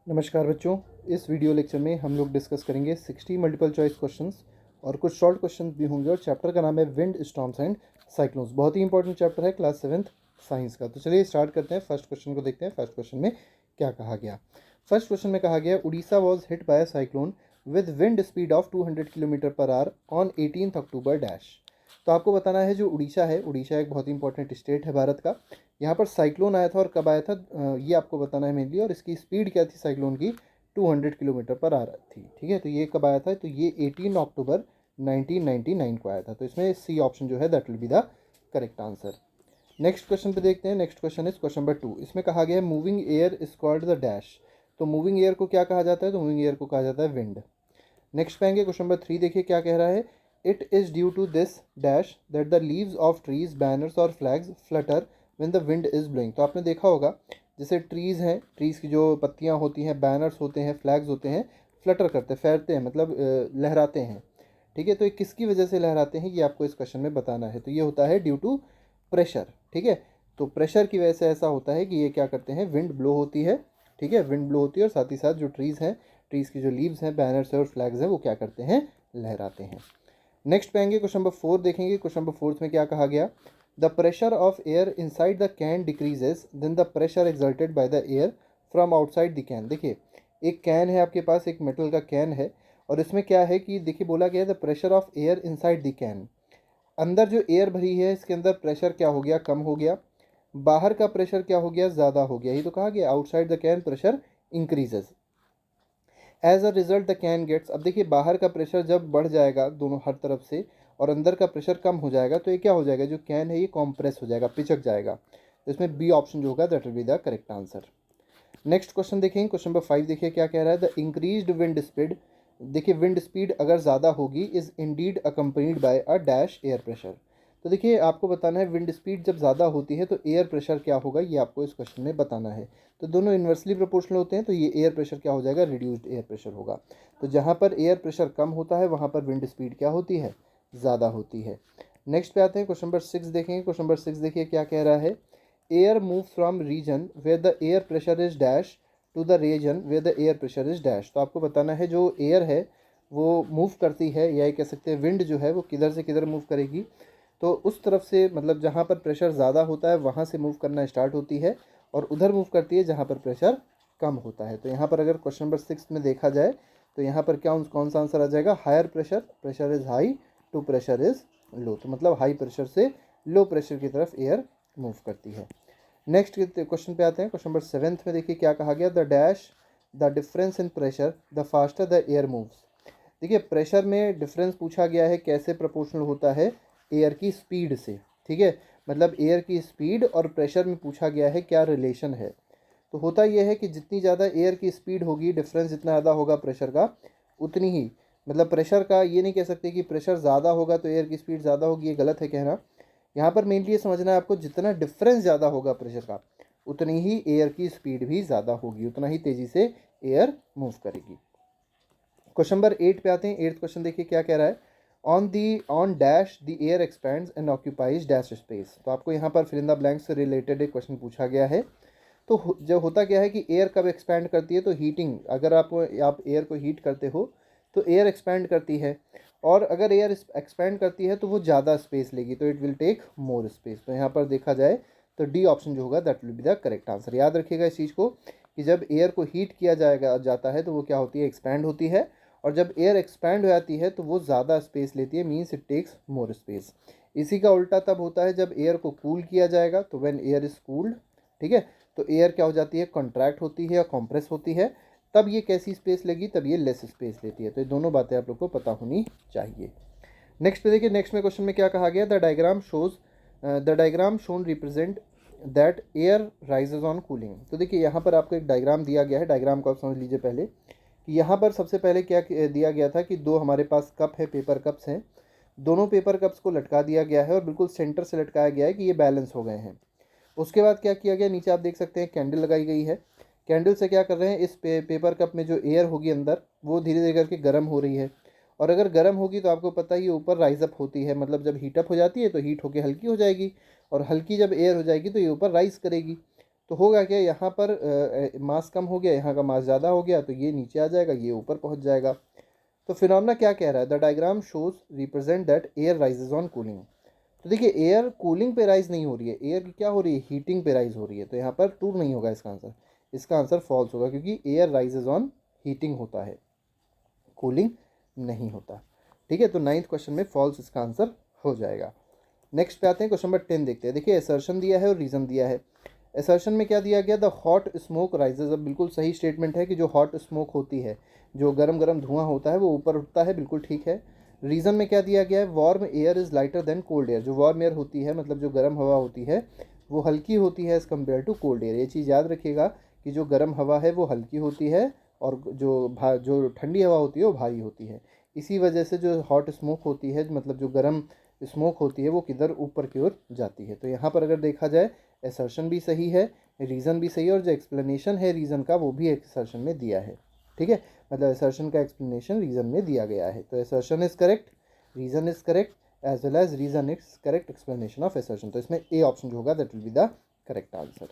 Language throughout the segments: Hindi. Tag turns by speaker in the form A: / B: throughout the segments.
A: नमस्कार बच्चों। इस वीडियो लेक्चर में हम लोग डिस्कस करेंगे 60 मल्टीपल चॉइस क्वेश्चंस और कुछ शॉर्ट क्वेश्चंस भी होंगे। और चैप्टर का नाम है विंड स्टॉर्म्स एंड साइक्लोन्स। बहुत ही इंपॉर्टेंट चैप्टर है क्लास 7th साइंस का। तो चलिए स्टार्ट करते हैं। फर्स्ट क्वेश्चन को देखते हैं। फर्स्ट क्वेश्चन में क्या कहा गया। फर्स्ट क्वेश्चन में कहा गया Orissa was hit by cyclone with wind speed of 200 kilometre per hour on 18 October dash. तो आपको बताना है जो उड़ीसा है, उड़ीसा एक बहुत ही इंपॉर्टेंट स्टेट है भारत का। यहाँ पर साइक्लोन आया था और कब आया था ये आपको बताना है मेनली। और इसकी स्पीड क्या थी साइक्लोन की, 200 किलोमीटर पर आ रही थी। ठीक है, तो ये कब आया था, तो ये 18 अक्टूबर 1999 को आया था। तो इसमें सी ऑप्शन जो है that will be the correct answer. Next question पे देखते हैं। Next question is question number 2। इसमें कहा गया है moving air is called the dash. तो मूविंग एयर को क्या कहा जाता है, तो मूविंग एयर को कहा जाता है विंड। नेक्स्ट पे आएंगे क्वेश्चन नंबर 3। देखिए क्या कह रहा है। It is due to this dash that the leaves of trees banners और flags flutter when the wind is blowing. तो आपने देखा होगा जैसे ट्रीज़ हैं, ट्रीज़ की जो पत्तियां होती हैं, बैनर्स होते हैं, फ्लैग्स होते हैं, फ्लटर करते हैं, फैलते हैं, मतलब लहराते हैं। ठीक है, तो ये किसकी वजह से लहराते हैं ये आपको इस क्वेश्चन में बताना है। तो ये होता है ड्यू टू प्रेशर। ठीक है, तो प्रेशर की वजह से ऐसा होता है कि ये क्या करते हैं, विंड ब्लो होती है। ठीक है, विंड ब्लो होती है और साथ ही साथ जो ट्रीज़ हैं, ट्रीज़ की जो लीव्स हैं, बैनर्स हैं और फ्लैग्स हैं, वो क्या करते हैं, लहराते हैं। नेक्स्ट पे आएंगे क्वेश्चन नंबर 4 देखेंगे। क्वेश्चन नंबर 4 में क्या कहा गया। The pressure of air inside the can decreases then the pressure exerted by the air from outside the can. देखिए एक कैन है आपके पास, एक मेटल का कैन है और इसमें क्या है कि देखिए बोला गया है the pressure of air inside the can. अंदर जो एयर भरी है इसके अंदर प्रेशर क्या हो गया, कम हो गया। बाहर का प्रेशर क्या हो गया, ज़्यादा हो गया। ये तो कहा गया outside the can pressure increases as a result the can gets. अब देखिए बाहर का प्रेशर जब बढ़ जाएगा दोनों हर तरफ से और अंदर का प्रेशर कम हो जाएगा तो ये क्या हो जाएगा, जो कैन है ये कॉम्प्रेस हो जाएगा, पिचक जाएगा। तो इसमें बी ऑप्शन जो होगा that will be the correct answer. Next question देखेंगे। क्वेश्चन नंबर 5 देखिए क्या कह रहा है। The increased wind speed. देखिए विंड स्पीड अगर ज़्यादा होगी is Indeed accompanied by a dash air pressure. तो देखिए आपको बताना है विंड स्पीड जब ज़्यादा होती है तो एयर प्रेशर क्या होगा, ये आपको इस क्वेश्चन में बताना है। तो दोनों इन्वर्सली प्रोपोर्शनल होते हैं, तो ये एयर प्रेशर क्या हो जाएगा, रिड्यूस्ड एयर प्रेशर होगा। तो जहाँ पर एयर प्रेशर कम होता है वहाँ पर विंड स्पीड क्या होती है, ज़्यादा होती है। नेक्स्ट पे आते हैं। क्वेश्चन नंबर 6 देखेंगे। क्वेश्चन नंबर 6 देखिए क्या कह रहा है। Air move from region where the air pressure is dash to the region where the air pressure is dash. तो आपको बताना है जो एयर है वो मूव करती है, या ये कह सकते हैं विंड जो है वो किधर से किधर मूव करेगी, तो उस तरफ से, मतलब जहाँ पर प्रेशर ज़्यादा होता है वहाँ से मूव करना स्टार्ट होती है और उधर मूव करती है जहाँ पर प्रेशर कम होता है। तो यहाँ पर अगर क्वेश्चन नंबर 6 में देखा जाए तो यहाँ पर क्या कौन सा आंसर आ जाएगा, higher pressure, pressure is high to pressure is low. तो मतलब हाई प्रेशर से लो प्रेशर की तरफ एयर मूव करती है। नेक्स्ट क्वेश्चन पे आते हैं। क्वेश्चन नंबर 7 में देखिए क्या कहा गया। The dash the difference in pressure the faster the air moves. देखिए प्रेशर में डिफरेंस पूछा गया है, कैसे प्रोपोर्शनल होता है, एयर की स्पीड से। ठीक है, मतलब एयर की स्पीड और प्रेशर में पूछा गया है क्या रिलेशन है। तो होता यह है कि जितनी ज़्यादा एयर की स्पीड होगी, डिफरेंस जितना ज़्यादा होगा प्रेशर का, उतनी ही, मतलब प्रेशर का ये नहीं कह सकते कि प्रेशर ज़्यादा होगा तो एयर की स्पीड ज़्यादा होगी, ये गलत है कहना। यहाँ पर मेनली ये समझना है आपको, जितना डिफरेंस ज़्यादा होगा प्रेशर का उतनी ही एयर की स्पीड भी ज़्यादा होगी, उतना ही तेज़ी से एयर मूव करेगी। क्वेश्चन नंबर 8 पे आते हैं। 8th क्वेश्चन देखिए क्या कह रहा है। On dash the air expands and occupies dash space. तो आपको यहाँ पर फिल इन द ब्लैंक से रिलेटेड एक क्वेश्चन पूछा गया है। तो जो होता क्या है कि एयर कब एक्सपैंड करती है, तो हीटिंग, अगर आप एयर को हीट करते हो तो एयर एक्सपैंड करती है, और अगर एयर एक्सपैंड करती है तो वो ज़्यादा स्पेस लेगी, तो it will take more space. तो यहाँ पर देखा जाए तो डी ऑप्शन जो होगा that will be the correct answer. याद रखिएगा इस चीज़ को कि जब एयर को हीट किया जाता है तो वो क्या होती है, एक्सपैंड होती है, और जब एयर एक्सपैंड हो जाती है तो वो ज़्यादा स्पेस लेती है, means it takes more space. इसी का उल्टा तब होता है जब एयर को कूल किया जाएगा, तो व्हेन एयर इज कूल्ड, ठीक है, तो एयर क्या हो जाती है, कॉन्ट्रैक्ट होती है या कॉम्प्रेस होती है, तब ये कैसी स्पेस लेगी, तब ये लेस स्पेस लेती है। तो ये दोनों बातें आप लोग को पता होनी चाहिए। नेक्स्ट पे देखिए। नेक्स्ट में क्वेश्चन में क्या कहा गया। The diagram shown represent that air rises on cooling. तो देखिए यहाँ पर आपको एक डायग्राम दिया गया है। डायग्राम को आप समझ लीजिए पहले कि यहाँ पर सबसे पहले क्या दिया गया था कि दो हमारे पास कप है, पेपर कप्स हैं, दोनों पेपर कप्स को लटका दिया गया है और बिल्कुल सेंटर से लटकाया गया है कि ये बैलेंस हो गए हैं। उसके बाद क्या किया गया, नीचे आप देख सकते हैं कैंडल लगाई गई है। कैंडल से क्या कर रहे हैं, इस पेपर कप में जो एयर होगी अंदर वो धीरे धीरे करके गर्म हो रही है, और अगर गर्म होगी तो आपको पता ही है ऊपर राइज अप होती है, मतलब जब हीटअप हो जाती है तो हीट होके हल्की हो जाएगी, और हल्की जब एयर हो जाएगी तो ये ऊपर राइज करेगी। तो होगा क्या, यहाँ पर मास कम हो गया, यहाँ का मास ज़्यादा हो गया, तो ये नीचे आ जाएगा, ये ऊपर पहुँच जाएगा। तो फिनोमेना क्या कह रहा है, the diagram shows represent that air rises on cooling. तो देखिए एयर कूलिंग पे राइज नहीं हो रही है, एयर की क्या हो रही है, हीटिंग पे राइज हो रही है। तो यहाँ पर ट्रू नहीं होगा इसका आंसर, इसका आंसर फॉल्स होगा, क्योंकि एयर राइजेज ऑन हीटिंग होता है, कूलिंग नहीं होता। ठीक है, तो 9th क्वेश्चन में फॉल्स इसका आंसर हो जाएगा। नेक्स्ट पे आते हैं, क्वेश्चन नंबर 10 देखते हैं। देखिए असर्शन दिया है और रीज़न दिया है। असर्शन में क्या दिया गया, द हॉट स्मोक राइजेज। अब बिल्कुल सही स्टेटमेंट है कि जो हॉट स्मोक होती है, जो गरम गरम धुआं होता है वो ऊपर उठता है, बिल्कुल ठीक है। रीज़न में क्या दिया गया है, warm air is lighter than cold air. जो वार्म एयर होती है, मतलब जो गर्म हवा होती है, वो हल्की होती है as compare to cold air. ये चीज़ याद रखिएगा कि जो गर्म हवा है वो हल्की होती है, और जो ठंडी हवा होती है वो भारी होती है। इसी वजह से जो हॉट स्मोक होती है, मतलब जो गर्म स्मोक होती है, वो किधर ऊपर की ओर जाती है। तो यहाँ पर अगर देखा जाए, असर्शन भी सही है, रीज़न भी सही है, और जो एक्सप्लेनेशन है रीज़न का वो भी असर्शन में दिया है। ठीक है, मतलब असर्शन का एक्सप्लेनेशन रीज़न में दिया गया है। तो assertion is correct, reason is correct, as well as reason is correct explanation of assertion. तो इसमें ए ऑप्शन जो होगा that will be the correct answer.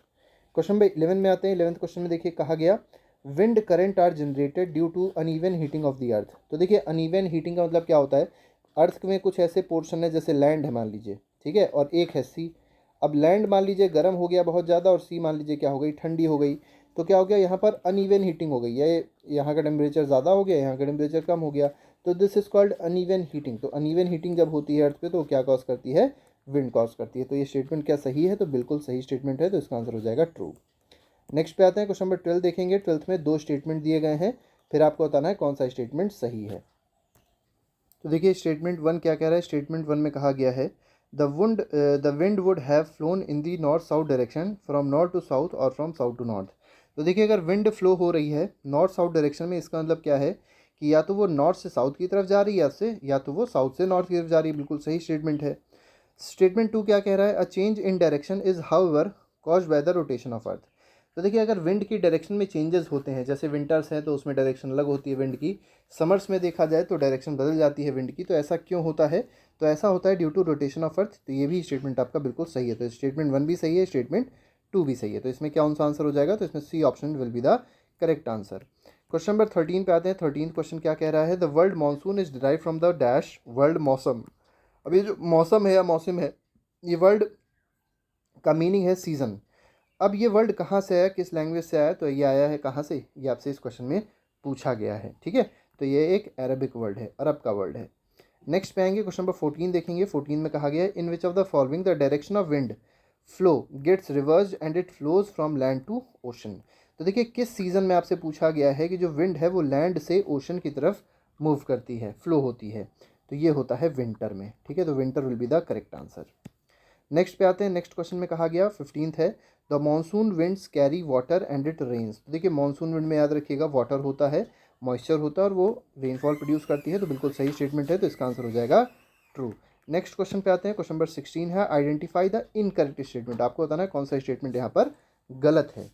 A: Question number 11 में आते हैं। 11th क्वेश्चन में देखिए कहा गया, wind current are generated due to uneven heating of the earth. तो देखिए अनइवन हीटिंग का मतलब क्या होता है, अर्थ में कुछ ऐसे पोर्शन है, जैसे लैंड है मान लीजिए, ठीक है, और एक है सी। अब लैंड मान लीजिए गर्म हो गया बहुत ज़्यादा, और सी मान लीजिए क्या हो गई, ठंडी हो गई। तो क्या हो गया, यहाँ पर अनइवन हीटिंग हो गई, ये यहाँ का टेम्परेचर ज़्यादा हो गया, यहाँ का टेम्परेचर कम हो गया। तो this is called uneven heating. तो अनइवन हीटिंग जब होती है अर्थ पे, तो क्या कॉज करती है, विंड कॉज करती है। तो ये स्टेटमेंट क्या सही है, तो बिल्कुल सही स्टेटमेंट है, तो इसका आंसर हो जाएगा ट्रू। नेक्स्ट पे आते हैं, क्वेश्चन नंबर 12 देखेंगे। 12th में 2 स्टेटमेंट दिए गए हैं, फिर आपको बताना है कौन सा स्टेटमेंट सही है। तो देखिए स्टेटमेंट 1 क्या कह रहा है, स्टेटमेंट 1 में कहा गया है, the wind would have flown in the north south direction from north to south और फ्रॉम साउथ टू नॉर्थ। तो देखिए अगर विंड फ्लो हो रही है नॉर्थ साउथ डायरेक्शन में, इसका मतलब क्या है कि या तो वो नॉर्थ से साउथ की तरफ जा रही है, या तो वो साउथ से नॉर्थ की तरफ जा रही है। बिल्कुल सही स्टेटमेंट है। स्टेटमेंट 2 क्या कह रहा है, a change in direction is however caused by the rotation of earth. तो देखिए अगर विंड की डायरेक्शन में चेंजेस होते हैं, जैसे विंटर्स हैं तो उसमें डायरेक्शन अलग होती है विंड की, समर्स में देखा जाए तो डायरेक्शन बदल जाती है विंड की। तो ऐसा क्यों होता है, तो ऐसा होता है due to rotation of earth. तो ये भी स्टेटमेंट आपका बिल्कुल सही है। तो स्टेटमेंट 1 भी सही है, स्टेटमेंट 2 भी सही है। तो इसमें कौन सा आंसर हो जाएगा, तो इसमें C option will be the correct answer. Question number 13 पे आते हैं। 13th क्वेश्चन क्या कह रहा है, the world monsoon is derive from the dash world मौसम। अब ये जो मौसम है या मौसम है, ये वर्ड का मीनिंग है सीज़न। अब ये वर्ड कहाँ से आया, किस लैंग्वेज से आया, तो ये आया है कहाँ से, ये आपसे इस क्वेश्चन में पूछा गया है। ठीक है, तो ये एक अरबिक वर्ड है, अरब का वर्ड है। नेक्स्ट पे आएंगे, क्वेश्चन नंबर 14 देखेंगे। 14 में कहा गया है, in which of the following the direction of wind flow gets reversed and it flows from land to ocean. तो देखिए किस सीजन में आपसे पूछा गया है कि जो विंड है वो लैंड से ओशन की तरफ मूव करती है, फ्लो होती है। तो ये होता है विंटर में। ठीक है, तो winter will be the correct answer. Next पे आते हैं। नेक्स्ट क्वेश्चन में कहा गया 15th है, the monsoon winds carry water and it rains. तो देखिए मानसून विंड में याद रखिएगा वाटर होता है, मॉइस्चर होता है, और वो रेनफॉल प्रोड्यूस करती है। तो बिल्कुल सही स्टेटमेंट है, तो इसका आंसर हो जाएगा ट्रू। नेक्स्ट क्वेश्चन पे आते हैं। क्वेश्चन नंबर 16 है, आइडेंटिफाई द इनकरेक्ट स्टेटमेंट। आपको बताना है कौन सा स्टेटमेंट यहाँ पर गलत है।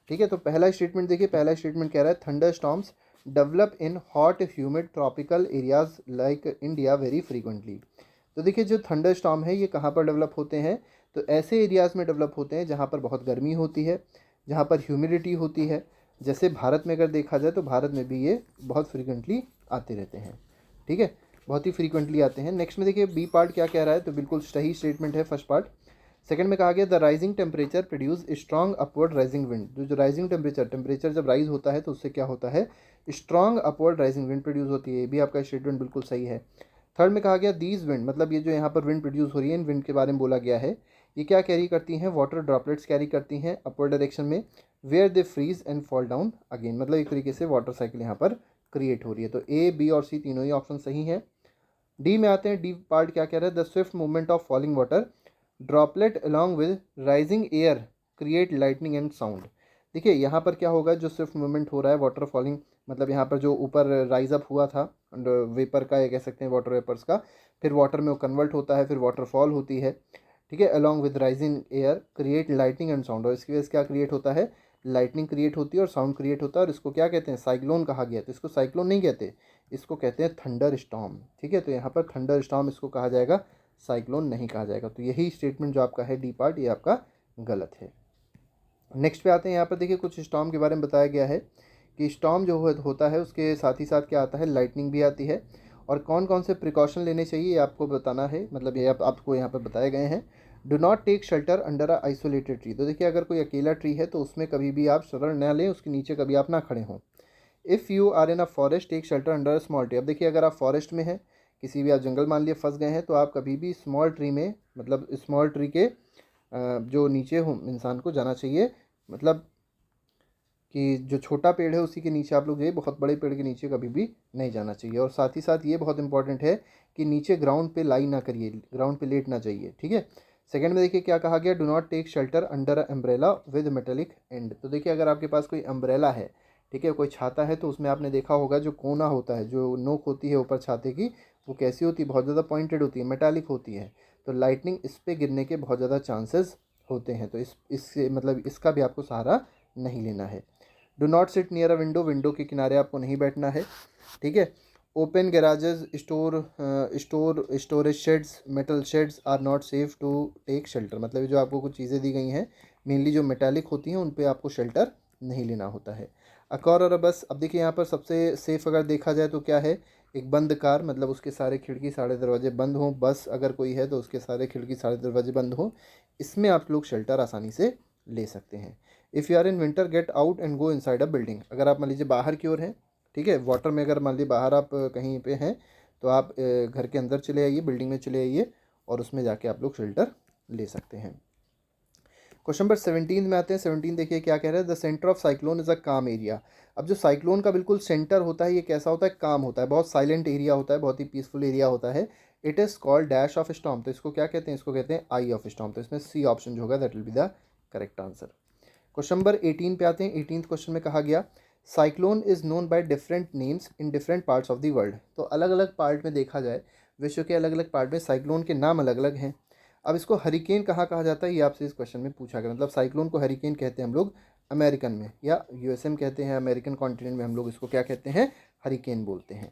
A: ठीक है, तो पहला स्टेटमेंट देखिए, पहला स्टेटमेंट कह रहा है, thunder storms develop in hot humid tropical areas like India very frequently. तो देखिए जो थंडर स्टॉर्म है ये कहाँ पर डेवलप होते हैं, तो ऐसे एरियाज़ में डेवलप होते हैं जहाँ पर बहुत गर्मी होती है, जहाँ पर ह्यूमिडिटी होती है। जैसे भारत में अगर देखा जाए तो भारत में भी ये बहुत फ्रीक्वेंटली आते रहते हैं। ठीक है, बहुत ही फ्रीक्वेंटली आते हैं। नेक्स्ट में देखिए बी पार्ट क्या कह रहा है, तो बिल्कुल सही स्टेटमेंट है फर्स्ट पार्ट। सेकंड में कहा गया, the rising temperature produce strong upward rising wind. जो राइजिंग टेम्परेचर जब राइज होता है तो उससे क्या होता है, strong upward rising wind produce होती है। ये भी आपका स्टेटमेंट बिल्कुल सही है। थर्ड में कहा गया, दीज विंड, मतलब ये जो यहाँ पर विंड प्रोड्यूस हो रही है, इन विंड के बारे में बोला गया है, ये क्या कैरी करती हैं, वाटर ड्रॉपलेट्स कैरी करती हैं अपवर्ड डायरेक्शन में, where they freeze and fall down again. मतलब एक तरीके से वाटर साइकिल यहाँ पर क्रिएट हो रही है। तो ए, बी और सी तीनों ही ऑप्शन सही हैं। डी में आते हैं। डी पार्ट क्या कह रहा है, the Swift movement of falling water droplet along with rising air create lightning and sound. देखिए यहाँ पर क्या होगा, जो स्विफ्ट मूवमेंट हो रहा है वाटर फॉलिंग, मतलब यहाँ पर जो ऊपर राइज अप हुआ था वेपर का, ये कह सकते हैं वाटर वेपर्स का, फिर वाटर में वो कन्वर्ट होता है, फिर वाटरफॉल होती है। ठीक है, along with rising air create lightning and sound. और इसकी वजह से क्या क्रिएट होता है, लाइटनिंग क्रिएट होती है और साउंड क्रिएट होता है। और इसको क्या कहते हैं, साइक्लोन कहा गया। तो इसको साइक्लोन नहीं कहते, इसको कहते हैं थंडर स्टॉर्म। ठीक है, तो यहाँ पर थंडर स्टॉर्म इसको कहा जाएगा, साइक्लोन नहीं कहा जाएगा। तो यही स्टेटमेंट जो आपका है डी पार्ट, ये आपका गलत है। नेक्स्ट पे आते हैं, यहाँ पर देखिए कुछ स्टॉर्म के बारे में बताया गया है कि स्टॉर्म जो होता है उसके साथ ही साथ क्या आता है, लाइटनिंग भी आती है। और कौन कौन से प्रिकॉशन लेने चाहिए ये आपको बताना है, मतलब ये आपको यहाँ पर बताए गए हैं। Do not take shelter under a isolated tree, तो देखिए अगर कोई अकेला ट्री है तो उसमें कभी भी आप शरण न लें, उसके नीचे कभी आप ना खड़े हों। If you are in a forest take shelter under a small tree, अब देखिए अगर आप फॉरेस्ट में हैं, किसी भी आप जंगल मान लिए फंस गए हैं, तो आप कभी भी स्मॉल ट्री में, मतलब स्मॉल ट्री के जो नीचे हो इंसान को जाना चाहिए, मतलब कि जो छोटा पेड़ है उसी के नीचे आप लोग जाइए, बहुत बड़े पेड़ के नीचे कभी भी नहीं जाना चाहिए। और साथ ही साथ ये बहुत इंपॉर्टेंट है कि नीचे ग्राउंड पे लाई ना करिए, ग्राउंड पे लेट ना जाइए, ठीक है। सेकंड में देखिए क्या कहा गया, do not take shelter under a umbrella with metallic end, तो देखिए अगर आपके पास कोई अम्ब्रेला है, ठीक है, कोई छाता है, तो उसमें आपने देखा होगा जो कोना होता है, जो नोक होती है ऊपर छाते की, वो कैसी होती है, बहुत ज़्यादा पॉइंटेड होती है, मेटालिक होती है। तो लाइटनिंग इस पर गिरने के बहुत ज़्यादा चांसेस होते हैं, तो इससे मतलब इसका भी आपको सहारा नहीं लेना है। Do not sit near a window, window के किनारे आपको नहीं बैठना है, ठीक है। Open garages, storage sheds, metal sheds are not safe to take shelter, मतलब ये जो आपको कुछ चीज़ें दी गई हैं मेनली जो मेटालिक होती हैं उन पे आपको शेल्टर नहीं लेना होता है। अकार और बस, अब देखिए यहाँ पर सबसे सेफ अगर देखा जाए तो क्या है, एक बंद कार, मतलब उसके सारे खिड़की सारे दरवाजे बंद हों, बस अगर कोई है तो उसके सारे खिड़की सारे दरवाजे बंद हों, इसमें आप लोग शेल्टर आसानी से ले सकते हैं। If you are in winter get out and go inside a building, अगर आप मान लीजिए बाहर की ओर हैं, ठीक है, वाटर में अगर मान लीजिए बाहर आप कहीं पे हैं, तो आप घर के अंदर चले आइए, बिल्डिंग में चले आइए, और उसमें जाके आप लोग शेल्टर ले सकते हैं। क्वेश्चन नंबर 17 में आते हैं। 17 देखिए क्या कह रहा है, the centre of cyclone is a काम एरिया, अब जो साइक्लोन का बिल्कुल सेंटर होता है ये कैसा होता है, काम होता है, बहुत साइलेंट एरिया होता है, बहुत ही पीसफुल एरिया होता है। It is called dash of storm, तो इसको क्या कहते हैं, इसको कहते हैं आई ऑफ स्टॉर्म, तो इसमें सी ऑप्शन जो होगा that will be the correct answer. Question number 18 पे आते हैं। 18th क्वेश्चन में कहा गया, cyclone is known by different names in different parts of the world, तो अलग अलग पार्ट में देखा जाए, विश्व के अलग अलग पार्ट में साइक्लोन के नाम अलग अलग हैं। अब इसको हरिकेन कहाँ कहा जाता है ये आपसे इस क्वेश्चन में पूछा गया, मतलब साइक्लोन को हरिकेन कहते हैं हम लोग अमेरिकन में, या यूएसए में कहते हैं, अमेरिकन कॉन्टिनेंट में हम लोग इसको क्या कहते हैं, हरिकेन बोलते हैं।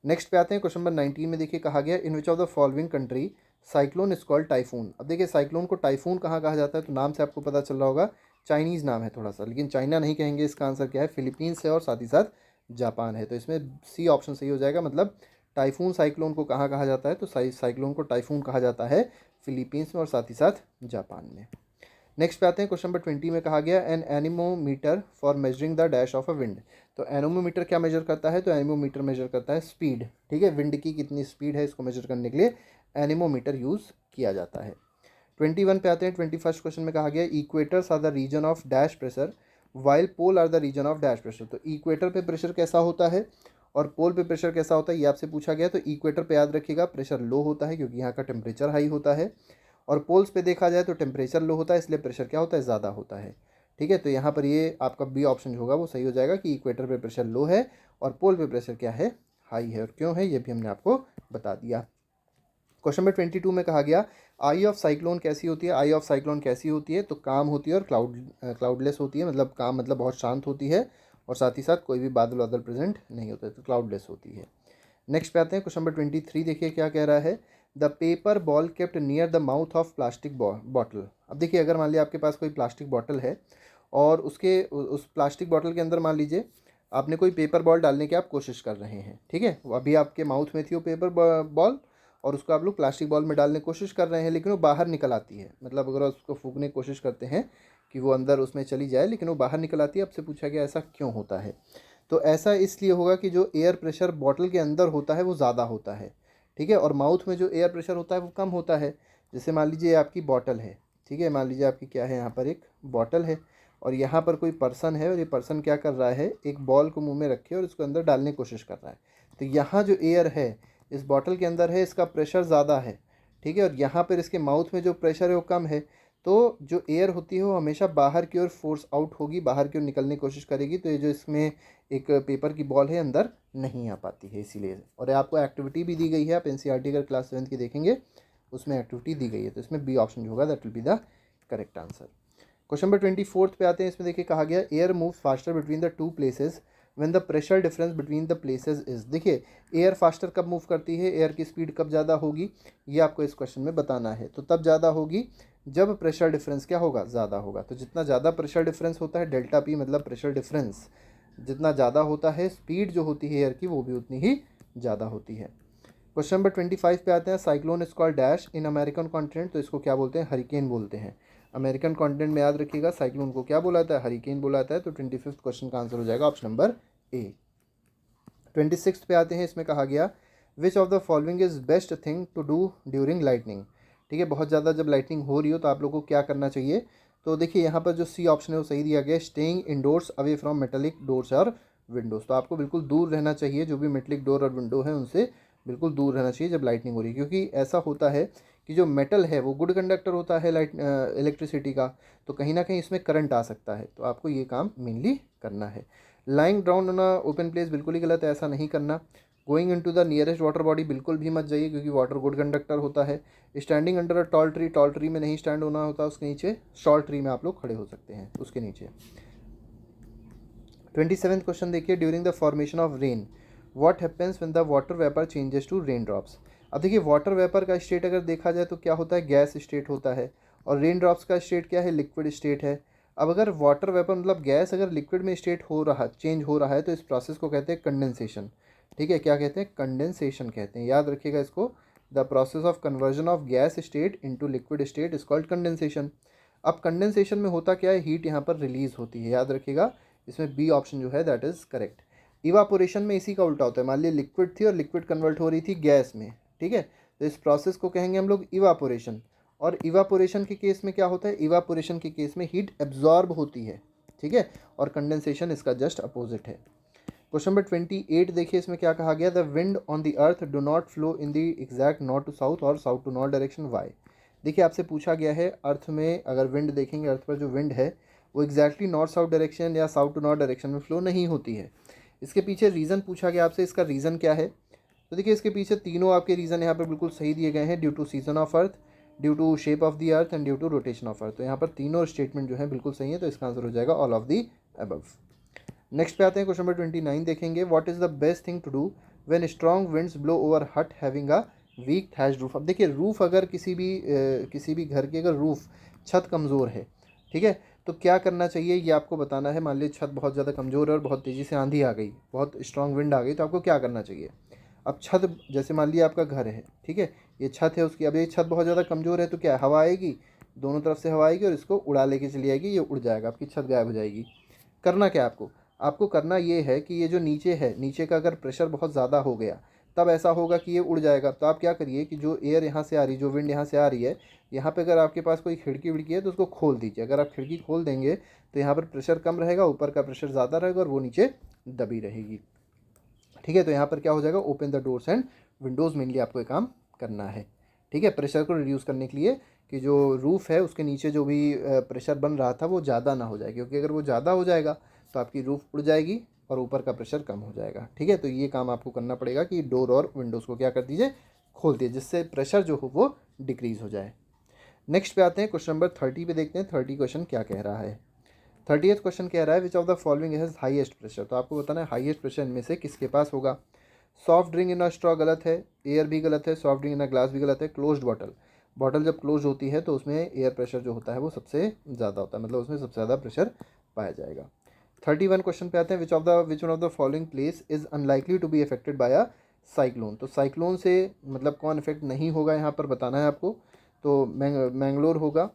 A: नेक्स्ट पे आते हैं। क्वेश्चन नंबर 19 में देखिए कहा गया, in which of the following country cyclone is called typhoon, अब देखिए साइक्लोन को टाइफून कहाँ कहा जाता है, तो नाम से आपको पता चल रहा होगा चाइनीज़ नाम है थोड़ा सा, लेकिन चाइना नहीं कहेंगे, इसका आंसर क्या है, फिलीपींस है और साथ ही साथ जापान है, तो इसमें सी ऑप्शन सही हो जाएगा। मतलब टाइफून साइक्लोन को कहाँ कहा जाता है, तो साइक्लोन को टाइफून कहा जाता है फिलीपींस में और साथ ही साथ जापान में। नेक्स्ट पे आते हैं। क्वेश्चन नंबर 20 में कहा गया, an anemometer for measuring the dash of a wind, तो एनीमोमीटर क्या मेजर करता है, तो एनीमोमीटर मेजर करता है स्पीड, ठीक है, विंड की कितनी स्पीड है इसको मेजर करने के लिए एनीमोमीटर यूज़ किया जाता है। 21 पे आते हैं। 21st क्वेश्चन में कहा गया, equators are the region of dash pressure while pole are the region of dash pressure, तो इक्वेटर पे प्रेशर कैसा होता है और पोल पे प्रेशर कैसा होता है ये आपसे पूछा गया। तो इक्वेटर पे याद रखिएगा प्रेशर लो होता है क्योंकि यहाँ का टेम्परेचर हाई होता है, और पोल्स पे देखा जाए तो टेम्परेचर लो होता है इसलिए प्रेशर क्या होता है, ज़्यादा होता है, ठीक है। तो यहाँ पर ये आपका बी ऑप्शन जो होगा वो सही हो जाएगा कि इक्वेटर पे प्रेशर लो है और पोल पे प्रेशर क्या है, हाई है, और क्यों है ये भी हमने आपको बता दिया। क्वेश्चन नंबर 22 में कहा गया, आई ऑफ साइक्लोन कैसी होती है, आई ऑफ साइक्लोन कैसी होती है, तो काम होती है और क्लाउडलेस होती है, मतलब काम मतलब बहुत शांत होती है और साथ ही साथ कोई भी बादल वादल प्रेजेंट नहीं होता है, तो क्लाउडलेस होती है। नेक्स्ट पे आते हैं। क्वेश्चन नंबर 23 देखिए क्या कह रहा है, the paper ball kept near the mouth of plastic bottle, अब देखिए अगर मान लिया आपके पास कोई प्लास्टिक बॉटल है और उसके उस प्लास्टिक बॉटल के अंदर मान लीजिए आपने कोई पेपर बॉल डालने की आप कोशिश कर रहे हैं, ठीक है, वो अभी आपके माउथ में थी वो पेपर बॉल और उसको आप लोग प्लास्टिक बॉल में डालने की कोशिश कर रहे हैं, लेकिन वो बाहर निकल आती है, मतलब अगर आप उसको फूकने की कोशिश करते हैं कि वो अंदर उसमें चली जाए लेकिन वो बाहर निकल आती है, आपसे पूछा गया ऐसा क्यों होता है, तो ऐसा इसलिए होगा कि जो एयर प्रेशर बॉटल के अंदर होता है वो ज़्यादा होता है, ठीक है, और माउथ में जो एयर प्रेशर होता है वो कम होता है। जैसे मान लीजिए आपकी बॉटल है, ठीक है, मान लीजिए आपकी क्या है, यहाँ पर एक बॉटल है और यहाँ पर कोई पर्सन है और ये पर्सन क्या कर रहा है, एक बॉल को मुंह में रखे और इसको अंदर डालने की कोशिश कर रहा है, तो यहाँ जो एयर है इस बॉटल के अंदर है इसका प्रेशर ज़्यादा है, ठीक है, और यहाँ पर इसके माउथ में जो प्रेशर है वो कम है, तो जो एयर होती है वो हमेशा बाहर की ओर फोर्स आउट होगी, बाहर की ओर निकलने की कोशिश करेगी, तो ये जो इसमें एक पेपर की बॉल है अंदर नहीं आ पाती है इसीलिए। और आपको एक्टिविटी भी दी गई है, आप एनसीईआरटी अगर क्लास 7th की देखेंगे उसमें एक्टिविटी दी गई है, तो इसमें बी ऑप्शन जो होगा that will be the correct answer. Question number 24 पे आते हैं। इसमें देखिए कहा गया, air move faster between the two places when the pressure difference between the places is. देखिए एयर फास्टर कब मूव करती है, एयर की स्पीड कब ज़्यादा होगी, ये आपको इस क्वेश्चन में बताना है। तो तब ज़्यादा होगी जब प्रेशर डिफरेंस क्या होगा, ज़्यादा होगा। तो जितना ज़्यादा प्रेशर डिफरेंस होता है, डेल्टा पी मतलब प्रेशर डिफरेंस जितना ज़्यादा होता है, स्पीड जो होती है एयर की वो भी उतनी ही ज़्यादा होती है। क्वेश्चन नंबर 25 पे आते हैं। Cyclone is called dash in American continent. तो इसको क्या बोलते हैं, हरिकेन बोलते हैं। अमेरिकन कॉन्टिनेंट में याद रखिएगा साइक्लोन को क्या बोला जाता है, हरिकेन बोला जाता है। तो 25th क्वेश्चन का आंसर हो जाएगा ऑप्शन नंबर ए। 26 पे आते हैं। इसमें कहा गया which of the following is best thing to do during lightning. ठीक है, बहुत ज़्यादा जब लाइटनिंग हो रही हो तो आप लोगों को क्या करना चाहिए। तो देखिए यहाँ पर जो सी ऑप्शन है वो सही दिया गया है, staying indoors away from metallic doors और विंडोज़। तो आपको बिल्कुल दूर रहना चाहिए, जो भी मेटेलिक डोर और विंडो है उनसे बिल्कुल दूर रहना चाहिए जब लाइटनिंग हो रही है, क्योंकि ऐसा होता है कि जो मेटल है वो गुड कंडक्टर होता है लाइट इलेक्ट्रिसिटी का, तो कहीं ना कहीं इसमें करंट आ सकता है। तो आपको ये काम मेनली करना है। Lying down on a open place बिल्कुल ही गलत है, ऐसा नहीं करना। Going into the nearest water body बिल्कुल भी मत जाइए, क्योंकि वाटर गुड कंडक्टर होता है। Standing under a tall tree में नहीं स्टैंड होना होता, उसके नीचे शॉर्ट ट्री में आप लोग खड़े हो सकते हैं उसके नीचे। 27th क्वेश्चन देखिए, during the formation of rain what happens when the water vapour changes to raindrops. अब देखिए वाटर वेपर का स्टेट अगर देखा जाए तो क्या होता है, गैस स्टेट होता है, और रेन ड्रॉप्स का स्टेट क्या है, लिक्विड स्टेट है। अब अगर वाटर वेपर मतलब गैस अगर लिक्विड में स्टेट हो रहा चेंज हो रहा है तो इस प्रोसेस को कहते हैं कंडेंसेशन। ठीक है, क्या कहते हैं, कंडेंसेशन कहते हैं, याद रखिएगा इसको। The process of conversion of gas state into liquid state is called condensation. अब कंडेंसेशन में होता क्या है, हीट यहाँ पर रिलीज होती है, याद रखिएगा। इसमें बी ऑप्शन जो है दैट इज करेक्ट। इवापोरेशन में इसी का उल्टा होता है, मान लीजिए लिक्विड थी और लिक्विड कन्वर्ट हो रही थी गैस में। ठीक है, तो इस प्रोसेस को कहेंगे हम लोग इवापोरेशन। और इवापोरेशन के केस में क्या होता है, इवापोरेशन के केस में हीट एब्जॉर्ब होती है। ठीक है, और कंडेंसेशन इसका जस्ट अपोजिट है। क्वेश्चन नंबर 28 देखिए, इसमें क्या कहा गया, the wind on the earth do not flow in the exact north to south और south to north direction, why. देखिए आपसे पूछा गया है अर्थ में अगर विंड देखेंगे, अर्थ पर जो विंड है वो एग्जैक्टली नॉर्थ साउथ डायरेक्शन या साउथ टू नॉर्थ डायरेक्शन में फ्लो नहीं होती है। इसके पीछे रीज़न पूछा गया आपसे, इसका रीज़न क्या है। तो देखिए इसके पीछे तीनों आपके रीज़न यहाँ पर बिल्कुल सही दिए गए हैं, due to season of earth, due to shape of the earth and due to rotation of earth. तो यहाँ पर तीनों स्टेटमेंट जो है बिल्कुल सही है, तो इसका आंसर हो जाएगा all of the above. Next पे आते हैं, क्वेश्चन नंबर 29 देखेंगे, what is the best thing to do when strong winds blow over hut having a weak thatched roof. अब देखिए रूफ अगर किसी भी घर की अगर रूफ छत कमज़ोर है, ठीक है, तो क्या करना चाहिए ये आपको बताना है। मान लीजिए छत बहुत ज़्यादा कमज़ोर है और बहुत तेज़ी से आंधी आ गई, बहुत स्ट्रॉन्ग विंड आ गई, तो आपको क्या करना चाहिए। अब छत जैसे मान लिया आपका घर है, ठीक है, ये छत है उसकी, अब ये छत बहुत ज़्यादा कमज़ोर है तो क्या हवा आएगी, दोनों तरफ से हवा आएगी और इसको उड़ा लेके चली जाएगी, ये उड़ जाएगा, आपकी छत गायब हो जाएगी। करना क्या आपको, आपको करना ये है कि ये जो नीचे है, नीचे का अगर प्रेशर बहुत ज़्यादा हो गया तब ऐसा होगा कि ये उड़ जाएगा। तो आप क्या करिए कि जो एयर यहाँ से आ रही, जो विंड यहाँ से आ रही है, यहाँ पे अगर आपके पास कोई खिड़की विड़की है तो उसको खोल दीजिए। अगर आप खिड़की खोल देंगे तो यहाँ पर प्रेशर कम रहेगा, ऊपर का प्रेशर ज़्यादा रहेगा और वो नीचे दबी रहेगी। ठीक है, तो यहाँ पर क्या हो जाएगा, open the doors and Windows mainly आपको ये काम करना है। ठीक है, प्रेशर को रिड्यूस करने के लिए कि जो रूफ़ है उसके नीचे जो भी प्रेशर बन रहा था वो ज़्यादा ना हो जाए, क्योंकि अगर वो ज़्यादा हो जाएगा तो आपकी रूफ़ उड़ जाएगी और ऊपर का प्रेशर कम हो जाएगा। ठीक है, तो ये काम आपको करना पड़ेगा कि डोर और विंडोज़ को क्या कर दीजिए, खोल दीजिए, जिससे प्रेशर जो हो वो डिक्रीज़ हो जाए। नेक्स्ट पे आते हैं, क्वेश्चन नंबर 30 पे देखते हैं 30 क्वेश्चन क्या कह रहा है। 30th क्वेश्चन कह रहा है विच of the following has highest pressure. तो आपको बताना है हाईएस्ट प्रेशर इनमें से किसके पास होगा। Soft drink in a straw गलत है, एयर भी गलत है, soft drink in a glass भी गलत है, क्लोज्ड बॉटल, बॉटल जब क्लोज होती है तो उसमें एयर प्रेशर जो होता है वो सबसे ज़्यादा होता है, मतलब उसमें सबसे ज़्यादा प्रेशर पाया जाएगा। 31 क्वेश्चन पे आते हैं, which one of the following place is unlikely to be affected by a cyclone. तो साइक्लोन से मतलब कौन इफेक्ट नहीं होगा यहाँ पर बताना है आपको। तो मैंगलोर होगा,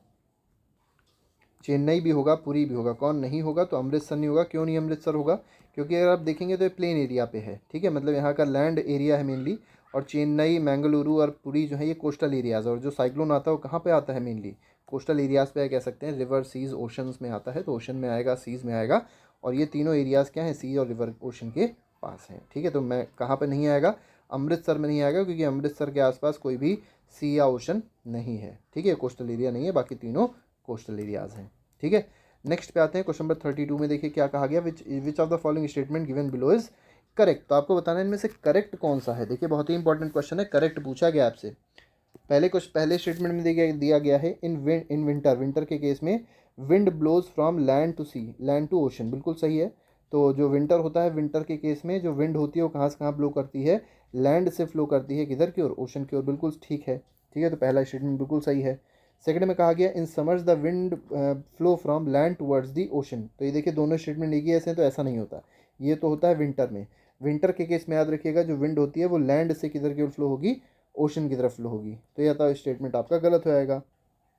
A: चेन्नई भी होगा, पुरी भी होगा, कौन नहीं होगा, तो अमृतसर नहीं होगा। क्यों नहीं अमृतसर होगा, क्योंकि अगर आप देखेंगे तो ये प्लेन एरिया पे है, ठीक है, मतलब यहाँ का लैंड एरिया है मेनली, और चेन्नई, मैंगलुरु और पुरी जो है ये कोस्टल एरियाज़ है, और जो साइक्लोन आता है वो कहाँ पे आता है, मेनली कोस्टल एरियाज़ पे कह सकते हैं, रिवर सीज ओशंस में आता है, तो ओशन में आएगा, सीज़ में आएगा, और ये तीनों एरियाज़ क्या हैं, सी और रिवर ओशन के पास हैं। ठीक है, तो मैं कहाँ पर नहीं आएगा, अमृतसर में नहीं आएगा, क्योंकि अमृतसर के आसपास कोई भी सी या ओशन नहीं है। ठीक है, कोस्टल एरिया नहीं है, बाकी तीनों कोस्टल एरियाज़ हैं। ठीक है, नेक्स्ट पे आते हैं, क्वेश्चन नंबर 32 में देखिए क्या कहा गया, which of the following statement given below is correct. तो आपको बताना है इनमें से करेक्ट कौन सा है। देखिए बहुत ही इंपॉर्टेंट क्वेश्चन है, करेक्ट पूछा गया आपसे। पहले स्टेटमेंट में दिया गया है इन विंटर के केस में wind blows from land to sea, land to ocean, बिल्कुल सही है। तो जो विंटर होता है, विंटर के केस में जो विंड होती है वो कहाँ से कहाँ ब्लो करती है, लैंड से फ्लो करती है किधर की ओर, ओशन की ओर। बिल्कुल ठीक है, ठीक है, तो पहला स्टेटमेंट बिल्कुल सही है। सेकंड में कहा गया in summers the wind flow from land towards the ocean. तो ये देखिए दोनों स्टेटमेंट एक ही ऐसे हैं, तो ऐसा नहीं होता, ये तो होता है विंटर में। विंटर के केस में याद रखिएगा जो विंड होती है वो लैंड से किधर की ओर फ्लो होगी, ओशन की तरफ फ्लो होगी। तो यह था स्टेटमेंट आपका गलत हो जाएगा,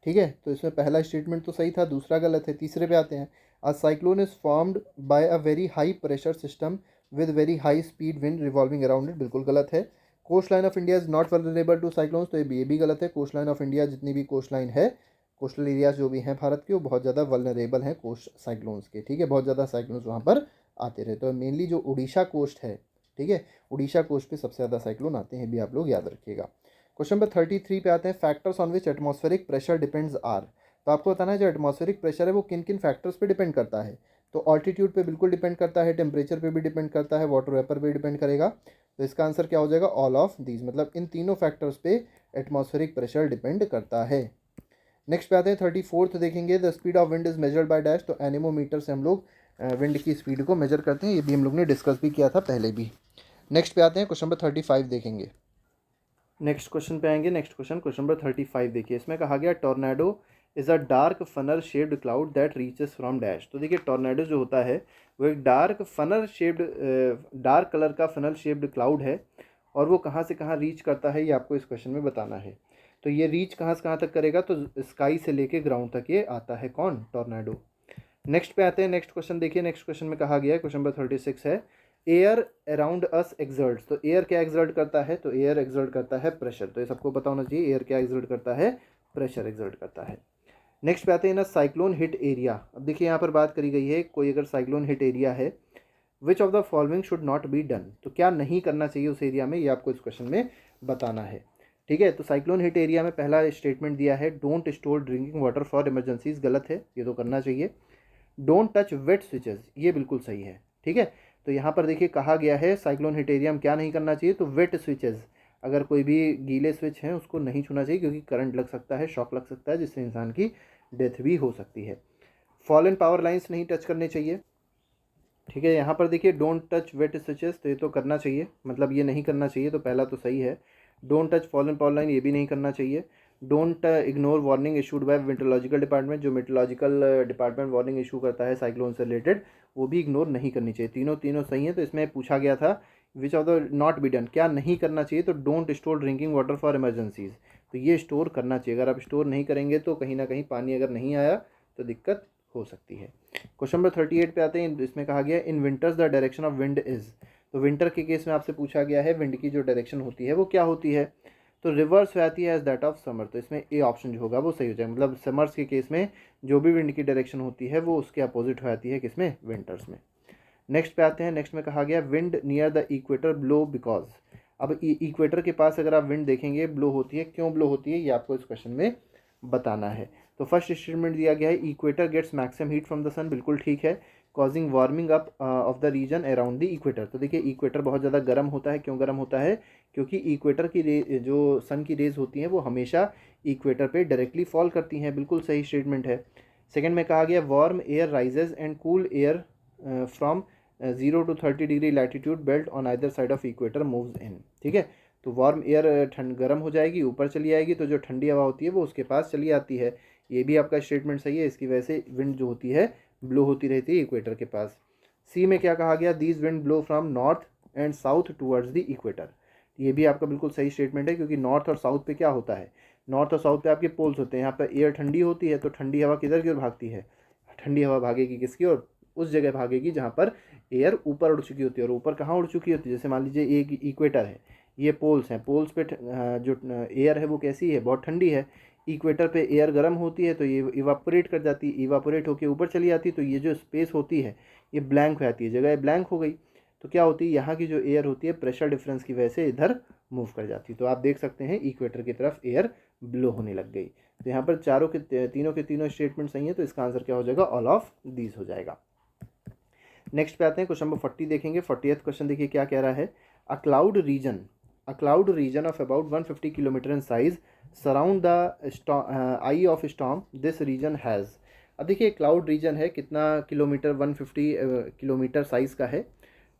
A: ठीक है। तो इसमें पहला स्टेटमेंट तो सही था, दूसरा गलत है। तीसरे पे आते हैं, a cyclone is formed by a very high pressure system with very high speed wind revolving around it. बिल्कुल गलत है। Coastline of India is not vulnerable to cyclones. तो ये भी गलत है। कोस्ट लाइन ऑफ इंडिया, जितनी भी कोस्ट लाइन है, कोस्टल एरियाज जो भी हैं भारत के, वो बहुत ज़्यादा वल्नरेबल हैं कोस्ट साइक्लोन्स के, ठीक है। बहुत ज़्यादा साइक्लोन्स वहाँ पर आते रहे। तो मेनली जो उड़ीसा कोस्ट है, ठीक है, उड़ीसा कोस्ट पे सबसे ज़्यादा साइक्लोन आते हैं, भी आप लोग याद रखिएगा। क्वेश्चन नंबर 33 पे आते हैं, factors on which atmospheric pressure depends are. तो आपको बताना है जो एटमॉस्फेरिक प्रेशर है वो किन किन फैक्टर्स पे डिपेंड करता है। तो ऑल्टीट्यूड पे बिल्कुल डिपेंड करता है, टेम्परेचर पे भी डिपेंड करता है, वाटर वेपर पे डिपेंड करेगा। तो इसका आंसर क्या हो जाएगा, ऑल ऑफ दीज, मतलब इन तीनों फैक्टर्स पे एटमॉस्फेरिक प्रेशर डिपेंड करता है। नेक्स्ट पे आते हैं 34th, देखेंगे the speed of wind is measured by dash. तो एनेमोमीटर से हम लोग विंड की स्पीड को मेजर करते हैं, ये भी हम लोग ने डिस्कस भी किया था पहले भी। नेक्स्ट पे आते हैं क्वेश्चन नंबर 35 देखेंगे। नेक्स्ट क्वेश्चन पे आएंगे। नेक्स्ट क्वेश्चन नंबर 35 देखिए, इसमें कहा गया tornado is a dark funnel shaped cloud that reaches from dash. तो देखिए टॉर्नेडो जो होता है वो एक dark funnel shaped, dark colour का फनल शेप्ड क्लाउड है, और वो कहाँ से कहाँ रीच करता है ये आपको इस क्वेश्चन में बताना है। तो ये रीच कहाँ से कहाँ तक करेगा, तो स्काई से लेके ग्राउंड तक ये आता है, कौन, टॉर्नेडो। नेक्स्ट पे आते हैं। नेक्स्ट क्वेश्चन देखिए, नेक्स्ट क्वेश्चन में कहा गया है, क्वेश्चन नंबर 36 है, एयर अराउंड अस एक्सर्ट्स। तो एयर क्या एक्सर्ट करता है, तो एयर एक्सर्ट करता है प्रेशर। तो ये सबको पता होना चाहिए, एयर क्या एक्सर्ट करता है, प्रेशर एक्सर्ट करता है। नेक्स्ट पे आते हैं ना, साइक्लोन हिट एरिया। अब देखिए यहाँ पर बात करी गई है, कोई अगर साइक्लोन हिट एरिया है, विच of the following should not be done. तो क्या नहीं करना चाहिए उस एरिया में, ये आपको इस क्वेश्चन में बताना है, ठीक है। तो साइक्लोन हिट एरिया में पहला स्टेटमेंट दिया है, don't store drinking water for emergencies. गलत है, ये तो करना चाहिए। डोंट टच वेट स्विचेस, ये बिल्कुल सही है, ठीक है। तो यहाँ पर देखिए कहा गया है साइक्लोन हिट एरिया में क्या नहीं करना चाहिए, तो वेट स्विचेस, अगर कोई भी गीले स्विच हैं उसको नहीं छूना चाहिए, क्योंकि करंट लग सकता है, शॉक लग सकता है, जिससे इंसान की डेथ भी हो सकती है। फॉलन पावर लाइंस नहीं टच करने चाहिए, ठीक है। यहाँ पर देखिए डोंट टच वेट स्विचेस, तो ये तो करना चाहिए, मतलब ये नहीं करना चाहिए, तो पहला तो सही है। Don't touch fallen power line, ये भी नहीं करना चाहिए। Don't ignore warning issued by meteorological department, जो मेट्रोलॉजिकल डिपार्टमेंट वार्निंग इशू करता है साइक्लोन से रिलेटेड, वो भी इग्नोर नहीं करनी चाहिए। तीनों तीनों सही है। तो इसमें पूछा गया था विच of the not be done, क्या नहीं करना चाहिए, तो don't store drinking water for emergencies. तो ये स्टोर करना चाहिए, अगर आप स्टोर नहीं करेंगे तो कहीं ना कहीं पानी अगर नहीं आया तो दिक्कत हो सकती है। क्वेश्चन नंबर 38 पे आते हैं, इसमें कहा गया in winters the direction of wind is. तो विंटर के केस में आपसे पूछा गया है विंड की जो डायरेक्शन होती है वो क्या होती है, तो रिवर्स हो जाती है एज दैट ऑफ समर। तो इसमें ए ऑप्शन जो होगा वो सही हो जाएगा, मतलब समर्स के केस में जो भी विंड की डायरेक्शन होती है वो उसके अपोजिट हो जाती है, किसमें, विंटर्स में। नेक्स्ट पे आते हैं। नेक्स्ट में कहा गया wind near the equator blow because. अब इक्वेटर के पास अगर आप विंड देखेंगे ब्लो होती है, क्यों ब्लो होती है, ये आपको इस क्वेश्चन में बताना है। तो फर्स्ट स्टेटमेंट दिया गया है, equator gets maximum heat from the sun. बिल्कुल ठीक है। Causing warming up of the region around the equator. तो देखिए इक्वेटर बहुत ज़्यादा गर्म होता है, क्यों गर्म होता है, क्योंकि इक्वेटर की जो सन की रेज होती हैं वो हमेशा इक्वेटर पे डायरेक्टली फॉल करती हैं। बिल्कुल सही स्टेटमेंट है। सेकेंड में कहा गया warm air rises and cool air from 0 to 30 degree latitude belt on either side of equator moves in, ठीक है। तो वार्म एयर ठंड गर्म हो जाएगी, ऊपर चली आएगी, तो जो ठंडी हवा होती है वो उसके पास चली आती है। ये भी आपका स्टेटमेंट सही है। इसकी वजह से विंड जो होती है ब्लो होती रहती है इक्वेटर के पास। सी में क्या कहा गया, these wind blow from north and south towards the equator. ये भी आपका बिल्कुल सही स्टेटमेंट है, क्योंकि नॉर्थ और साउथ पे क्या होता है, नॉर्थ और साउथ पे आपके पोल्स होते हैं। यहाँ पर एयर ठंडी होती है, तो ठंडी हवा किधर की ओर भागती है, ठंडी हवा भागेगी किसकी ओर, उस जगह भागेगी जहाँ पर एयर ऊपर उड़ चुकी होती है। और ऊपर कहाँ उड़ चुकी होती है, जैसे मान लीजिए एक इक्वेटर है, ये पोल्स हैं, पोल्स पे जो एयर है वो कैसी है, बहुत ठंडी है। इक्वेटर पे एयर गर्म होती है, तो ये इवापोरेट कर जाती है, इवापोरेट होकर ऊपर चली जाती है, तो ये जो स्पेस होती है ये ब्लैंक हो जाती है, जगह ब्लैंक हो गई। तो क्या होती है, यहाँ की जो एयर होती है प्रेशर डिफरेंस की वजह से इधर मूव कर जाती है। तो आप देख सकते हैं इक्वेटर की तरफ एयर ब्लो होने लग गई। तो यहाँ पर चारों के तीनों स्टेटमेंट सही है, तो इसका आंसर क्या हो जाएगा, ऑल ऑफ दीज हो जाएगा। नेक्स्ट पे आते हैं, क्वेश्चन नंबर 40 देखेंगे। 40th क्वेश्चन देखिए क्या कह रहा है, a cloud region of about 150 kilometre in size surround the eye of storm, this region has. अब देखिए क्लाउड रीजन है कितना किलोमीटर, 150 किलोमीटर साइज़ का है,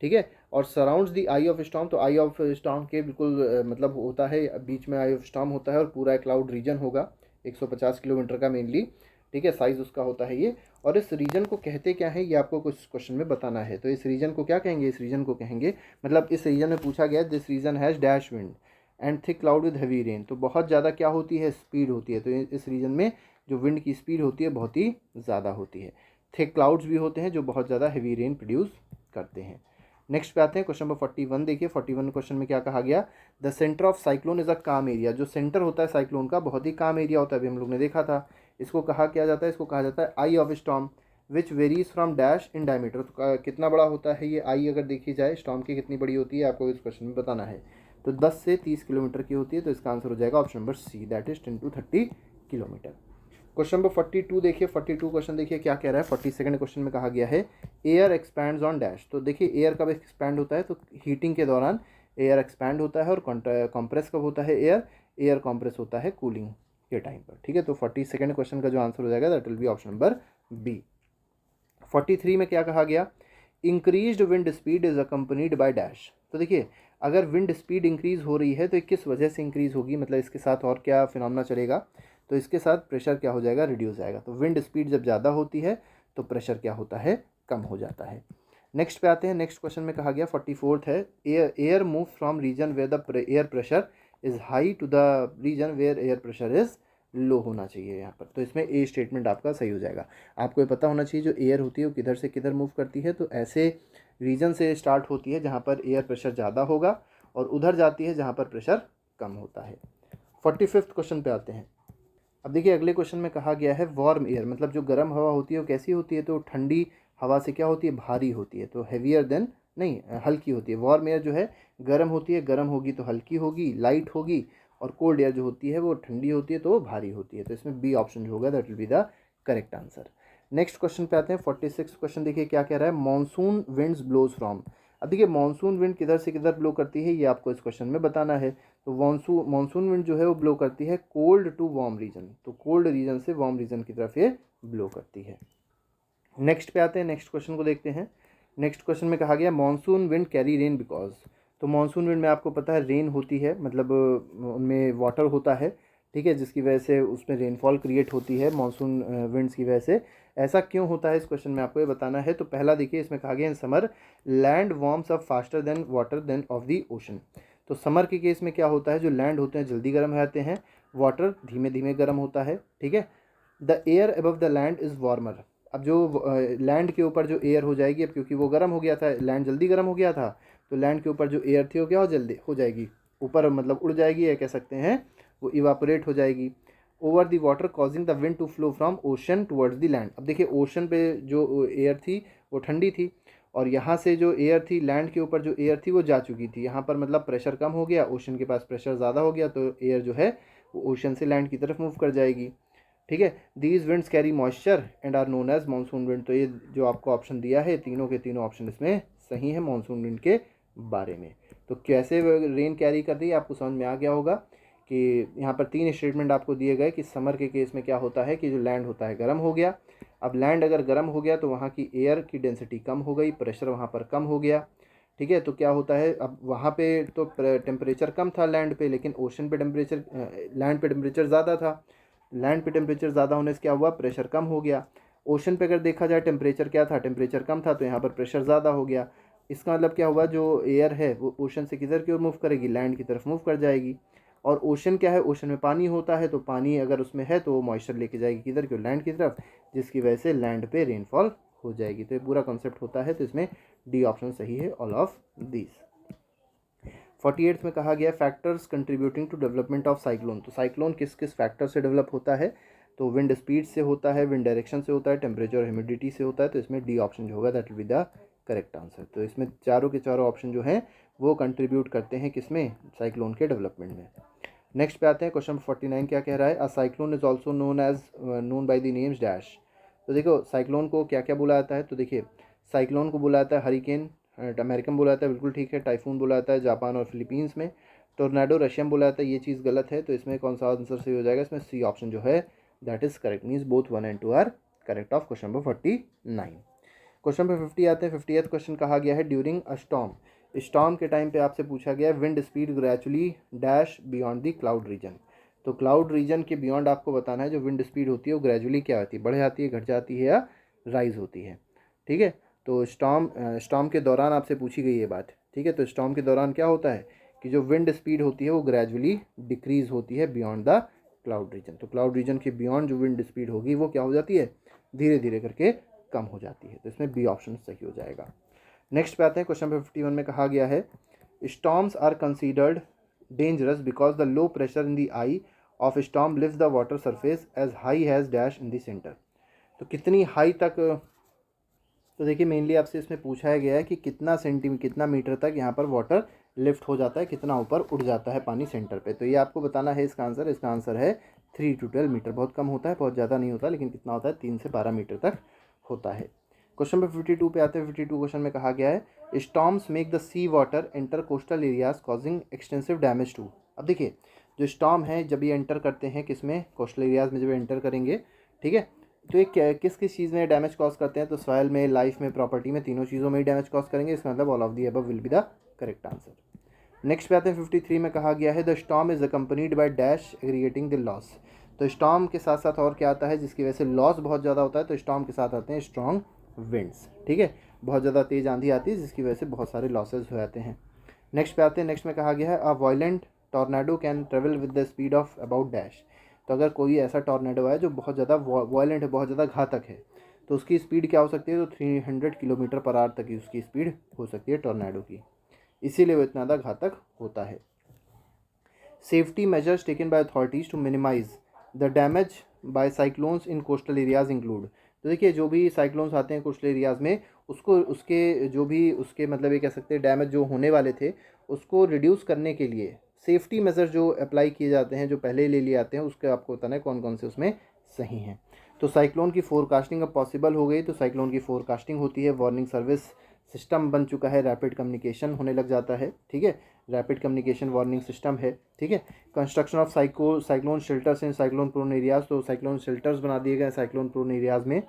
A: ठीक है। और surrounds the I of storm, तो आई ऑफ स्टॉर्म के बिल्कुल मतलब होता है बीच में आई ऑफ स्टॉर्म होता है और पूरा क्लाउड रीजन होगा 150 किलोमीटर का मेनली, ठीक है, साइज़ उसका होता है ये। और इस रीजन को कहते क्या है ये आपको कुछ क्वेश्चन में बताना है। तो इस रीजन को क्या कहेंगे, इस रीजन को कहेंगे, मतलब इस रीजन में पूछा गया this region has dash wind and thick cloud with heavy rain, तो बहुत ज़्यादा क्या होती है, स्पीड होती है। तो इस रीजन में जो विंड की स्पीड होती है बहुत ही ज़्यादा होती है। थिक क्लाउड्स भी होते हैं जो बहुत ज़्यादा हैवी रेन प्रोड्यूस करते हैं। नेक्स्ट पे आते हैं क्वेश्चन नंबर 41। देखिए 41 क्वेश्चन में क्या कहा गया, the centre of cyclone is a काम एरिया, जो सेंटर होता है साइक्लोन का बहुत ही काम एरिया होता है, अभी हम लोग ने देखा था। इसको कहा क्या जाता है, इसको कहा जाता है eye of storm which varies from dash in diameter. तो कितना बड़ा होता है ये आई, अगर देखी जाए स्टॉर्म की कितनी बड़ी होती है आपको इस क्वेश्चन में बताना है। तो 10 से 30 किलोमीटर की होती है, तो इसका आंसर हो जाएगा option number C, that is 10 to 30 kilometre. Question number 42 देखिए, 42 क्वेश्चन देखिए क्या कह रहा है। 42 क्वेश्चन में कहा गया है एयर एक्सपैंड्स ऑन डैश। तो देखिए एयर कब एक्सपैंड होता है, तो हीटिंग के दौरान एयर एक्सपैंड होता है। और कंप्रेस कब होता है एयर, एयर कंप्रेस होता है कूलिंग के टाइम पर, ठीक है। तो 42 क्वेश्चन का जो आंसर हो जाएगा that will be option number B. 43 में क्या कहा गया, increased wind speed is accompanied by dash. तो देखिए अगर विंड स्पीड इंक्रीज हो रही है तो किस वजह से इंक्रीज होगी, मतलब इसके साथ और क्या फिनोमेना चलेगा, तो इसके साथ प्रेशर क्या हो जाएगा, रिड्यूस आएगा। तो विंड स्पीड जब ज़्यादा होती है तो प्रेशर क्या होता है, कम हो जाता है। नेक्स्ट पे आते हैं, नेक्स्ट क्वेश्चन में कहा गया 44 है air move from region where the air pressure is high to the region where air pressure is low होना चाहिए यहाँ पर। तो इसमें ए स्टेटमेंट आपका सही हो जाएगा। आपको ये पता होना चाहिए जो एयर होती है वो किधर से किधर मूव करती है, तो ऐसे रीजन से स्टार्ट होती है जहाँ पर एयर प्रेशर ज़्यादा होगा और उधर जाती है जहाँ पर प्रेशर कम होता है। 45 क्वेश्चन पे आते हैं। अब देखिए अगले क्वेश्चन में कहा गया है वार्म एयर, मतलब जो गर्म हवा होती है वो कैसी होती है, तो ठंडी हवा से क्या होती है, भारी होती है। तो हैवियर देन नहीं, हल्की होती है। वार्म एयर जो है गर्म होती है, गर्म होगी तो हल्की होगी, लाइट होगी। और कोल्ड एयर जो होती है वो ठंडी होती है तो वो भारी होती है। तो इसमें बी ऑप्शन जो होगा that will be the correct answer. Next question पे आते हैं 46 क्वेश्चन देखिए क्या कह रहा है, मानसून विंड्स ब्लोज फ्रॉम। अब देखिए मानसून विंड किधर से किधर ब्लो करती है ये आपको इस क्वेश्चन में बताना है। तो मानसून विंड जो है वो ब्लो करती है कोल्ड टू वार्म रीजन, तो कोल्ड रीजन से वार्म रीजन की तरफ ये ब्लो करती है। नेक्स्ट पे आते हैं, नेक्स्ट क्वेश्चन को देखते हैं। नेक्स्ट क्वेश्चन में कहा गया monsoon wind carry rain because. तो मानसून विंड में आपको पता है रेन होती है, मतलब उनमें वाटर होता है, ठीक है, जिसकी वजह से उसमें रेनफॉल क्रिएट होती है मानसून विंड्स की वजह से। ऐसा क्यों होता है इस क्वेश्चन में आपको ये बताना है। तो पहला देखिए इसमें कहा गया in summer land warms up faster than water then of the ocean. तो समर के केस में क्या होता है, जो लैंड होते हैं जल्दी गर्म हो जाते हैं, वाटर धीमे धीमे गर्म होता है, ठीक है। The air above the land is warmer. अब जो लैंड के ऊपर जो एयर हो जाएगी, अब क्योंकि वो गर्म हो गया था, लैंड जल्दी गर्म हो गया था, तो लैंड के ऊपर जो एयर थी वो क्या हो जल्दी हो जाएगी, ऊपर मतलब उड़ जाएगी, या कह सकते हैं वो इवापोरेट हो जाएगी। Over the water causing the wind to flow from ocean towards the land. अब देखिए ओशन पे जो एयर थी वो ठंडी थी, और यहाँ से जो एयर थी लैंड के ऊपर जो एयर थी वो जा चुकी थी, यहाँ पर मतलब प्रेशर कम हो गया, ओशन के पास प्रेशर ज़्यादा हो गया, तो एयर जो है वो ओशन से लैंड की तरफ मूव कर जाएगी, ठीक है। These winds carry moisture and are known as monsoon wind. तो ये जो आपको ऑप्शन दिया है तीनों के तीनों ऑप्शन इसमें सही है मानसून विंड के बारे में। तो कैसे रेन कैरी कर रही है आपको समझ में आ गया होगा कि यहाँ पर 3 स्टेटमेंट आपको दिए गए कि समर के केस में क्या होता है कि जो लैंड होता है गर्म हो गया। अब लैंड अगर गर्म हो गया तो वहाँ की एयर की डेंसिटी कम हो गई, प्रेशर वहाँ पर कम हो गया, ठीक है। तो क्या होता है, अब वहाँ पे तो टेम्परेचर कम था लैंड पे, लेकिन ओशन पे टेम्परेचर लैंड पे टेम्परेचर ज़्यादा था। लैंड पे टेम्परेचर ज़्यादा होने से क्या हुआ, प्रेशर कम हो गया। ओशन पे अगर देखा जाए टेम्परेचर क्या था, टेम्परेचर कम था, तो यहाँ पर प्रेशर ज़्यादा हो गया। इसका मतलब क्या हुआ, जो एयर है वो ओशन से किधर की ओर मूव करेगी, लैंड की तरफ मूव कर जाएगी। और ओशन क्या है, ओशन में पानी होता है, तो पानी अगर उसमें है तो वो मॉइस्चर लेके जाएगी किधर की ओर, लैंड की तरफ, जिसकी वजह से लैंड पे रेनफॉल हो जाएगी। तो ये पूरा कॉन्सेप्ट होता है। तो इसमें डी ऑप्शन सही है, ऑल ऑफ दिस। 48 में कहा गया factors contributing to development of cyclone. तो साइक्लोन किस किस फैक्टर से डेवलप होता है, तो विंड स्पीड से होता है, विंड डायरेक्शन से होता है, टेम्परेचर और ह्यूमिडिटी से होता है। तो इसमें डी ऑप्शन जो होगा that will be the correct answer. तो इसमें चारों के चारों ऑप्शन जो हैं वो कंट्रीब्यूट करते हैं किसमें, साइक्लोन के डेवलपमेंट में। नेक्स्ट पे आते हैं क्वेश्चन 49 क्या कह रहा है, अ cyclone is also known by the names dash. तो देखो साइक्लोन को क्या क्या बुलाया जाता है, तो देखिए साइक्लोन को बुलाया जाता है हरिकेन, अमेरिकन बोला जाता है, बिल्कुल ठीक है। टाइफून बोला जाता है जापान और फिलीपींस में। टोर्नाडो रशियन बोला जाता है, ये चीज़ गलत है। तो इसमें कौन सा आंसर सही हो जाएगा, इसमें सी ऑप्शन जो है that is correct, means both 1 and 2 are correct of question number 49। Question number 50 आते हैं। 50th क्वेश्चन कहा गया है ड्यूरिंग अ स्टॉर्म, स्टॉर्म के टाइम पे आपसे पूछा गया है wind speed gradually dash beyond the cloud region. तो क्लाउड रीजन के बियॉन्ड आपको बताना है जो विंड स्पीड होती है वो ग्रेजुअली क्या होती है, बढ़ जाती है, घट जाती है या राइज होती है। ठीक है, तो स्टॉर्म के दौरान आपसे पूछी गई ये बात। ठीक है, तो स्टॉर्म के दौरान क्या होता है कि जो विंड स्पीड होती है वो ग्रेजुअली डिक्रीज होती है बियॉन्ड द क्लाउड रीजन। तो क्लाउड रीजन के बियॉन्ड जो विंड स्पीड होगी वो क्या हो जाती है, धीरे धीरे करके कम हो जाती है। तो इसमें बी ऑप्शन सही हो जाएगा। नेक्स्ट पे आते हैं। क्वेश्चन नंबर 51 में कहा गया है storms are considered dangerous because the low pressure in the eye of storm lift the water surface as high as dash in the centre. तो कितनी हाई तक, तो देखिए मेनली आपसे इसमें पूछा गया है कि कितना मीटर तक यहाँ पर वाटर लिफ्ट हो जाता है, कितना ऊपर उड़ जाता है पानी सेंटर पे। तो ये आपको बताना है इसका आंसर। इसका आंसर है 3 to 12 मीटर। बहुत कम होता है, बहुत ज़्यादा नहीं होता, लेकिन कितना होता है 3 से 12 मीटर तक होता है। क्वेश्चन नंबर 52 पे आते हैं। 52 क्वेश्चन में कहा गया है storms make the sea water enter coastal areas causing extensive damage to. अब देखिए जो स्टॉर्म है जब ये एंटर करते हैं किस में, कोस्टल एरियाज में जब एंटर करेंगे, ठीक है, तो ये किस किस चीज़ में डैमेज कॉज करते हैं, तो सॉइल में, लाइफ में, प्रॉपर्टी में, तीनों चीज़ों में ही डैमेज कॉज करेंगे। इसका मतलब all of the above will be the correct answer. Next पे आते हैं 53 में कहा गया है the storm is accompanied by dash aggregating the loss. तो स्टॉर्म के साथ साथ और क्या आता है जिसकी वजह से लॉस बहुत ज़्यादा होता है, तो स्टॉर्म के साथ आते हैं स्ट्रॉन्ग विंड्स। ठीक है, बहुत ज़्यादा तेज़ आंधी आती है जिसकी वजह से बहुत सारे लॉसेज हो जाते हैं। नेक्स्ट पे आते हैं। नेक्स्ट में कहा गया है अ violent tornado can travel with the speed of about dash. तो अगर कोई ऐसा टॉर्नेडो है जो बहुत ज़्यादा वायलेंट है, बहुत ज़्यादा घातक है, तो उसकी स्पीड क्या हो सकती है, तो 300 किलोमीटर पर आवर तक की उसकी स्पीड हो सकती है टॉर्नेडो की, इसीलिए वो इतना ज़्यादा घातक होता है। Safety measures taken by authorities to minimise the damage by cyclones in coastal areas include. तो देखिए जो भी साइक्लोन्स आते हैं कोस्टल एरियाज़ में, उसको उसके जो भी उसके मतलब ये कह सकते हैं डैमेज जो होने वाले थे उसको रिड्यूस करने के लिए सेफ्टी मेजर जो अप्लाई किए जाते हैं, जो पहले ले लिए आते हैं, उसके आपको बताना है कौन कौन से उसमें सही हैं। तो साइक्लोन की फोरकास्टिंग अब पॉसिबल हो गई, तो साइक्लोन की फोरकास्टिंग होती है, वार्निंग सर्विस सिस्टम बन चुका है, रैपिड कम्युनिकेशन होने लग जाता है। ठीक है, रैपिड कम्युनिकेशन वार्निंग सिस्टम है। ठीक है, construction of cyclone shelters in cyclone prone areas, तो साइक्लोन शेल्टर्स बना दिए गए साइक्लोन प्रोन एरियाज में।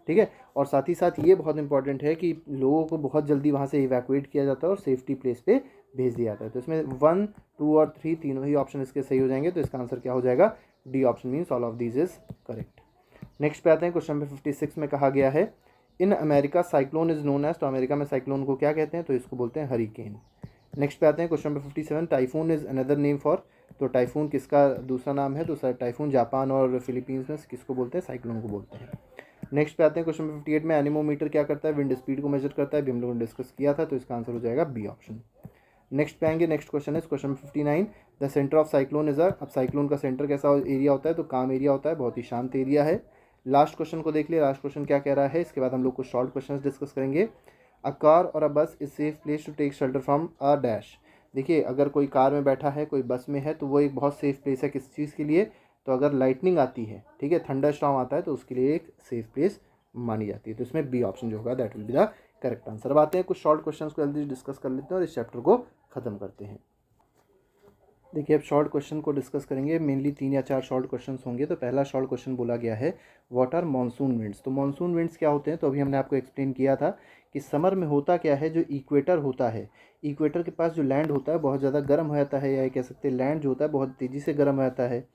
A: ठीक है, और साथ ही साथ ये बहुत इंपॉर्टेंट है कि लोगों को बहुत जल्दी वहाँ से इवैक्यूएट किया जाता है और सेफ्टी प्लेस पे भेज दिया जाता है। तो इसमें 1, 2 और 3 तीनों ही ऑप्शन इसके सही हो जाएंगे। तो इसका आंसर क्या हो जाएगा, D option means all of these is correct. Next पे आते हैं। क्वेश्चन नंबर 56 में कहा गया है in America cyclone is known as. तो अमेरिका में साइक्लोन को क्या कहते हैं, तो इसको बोलते हैं हरिकेन। नेक्स्ट पे आते हैं। Question number 57 typhoon is another name for. तो टाइफून किसका दूसरा नाम है, तो सर टाइफून जापान और फिलीपींस में किसको बोलते हैं, साइक्लोन को बोलते हैं। नेक्स्ट पे आते हैं। क्वेश्चन नंबर 58 में एनीमोमीटर क्या करता है, विंड स्पीड को मेजर करता है, भी हम लोगों ने डिस्कस किया था, तो इसका आंसर हो जाएगा बी ऑप्शन। नेक्स्ट पे आएंगे। नेक्स्ट क्वेश्चन है question number 59 the centre of cyclone is. अब साइक्लोन का सेंटर कैसा एरिया होता है, तो काम एरिया होता है, बहुत ही शांत एरिया है। लास्ट क्वेश्चन को देख लिया, लास्ट क्वेश्चन क्या कह रहा है, इसके बाद हम लोग कुछ शॉर्ट क्वेश्चन डिस्कस करेंगे। अ कार और a bus is safe place to take shelter from a dash. देखिए अगर कोई कार में बैठा है, कोई बस में है, तो वो एक बहुत सेफ प्लेस है किस चीज़ के लिए, तो अगर लाइटनिंग आती है, ठीक है, थंडर स्टॉर्म आता है, तो उसके लिए एक सेफ प्लेस मानी जाती है। तो इसमें बी ऑप्शन जो होगा that will be the correct answer. अब आते हैं कुछ शॉर्ट क्वेश्चंस को जल्दी डिस्कस कर लेते हैं और इस चैप्टर को ख़त्म करते हैं। देखिए अब शॉर्ट क्वेश्चन को डिस्कस करेंगे, मेनली 3 या 4 शॉर्ट क्वेश्चंस होंगे। तो पहला शॉर्ट क्वेश्चन बोला गया है व्हाट आर मानसून विंड्स। तो मानसून विंड्स क्या होते हैं, तो अभी हमने आपको एक्सप्लेन किया था कि समर में होता क्या है, जो इक्वेटर होता है, इक्वेटर के पास जो लैंड होता है बहुत ज़्यादा गर्म हो जाता है, या कह सकते हैं लैंड जो होता है बहुत तेज़ी से गर्म हो जाता है,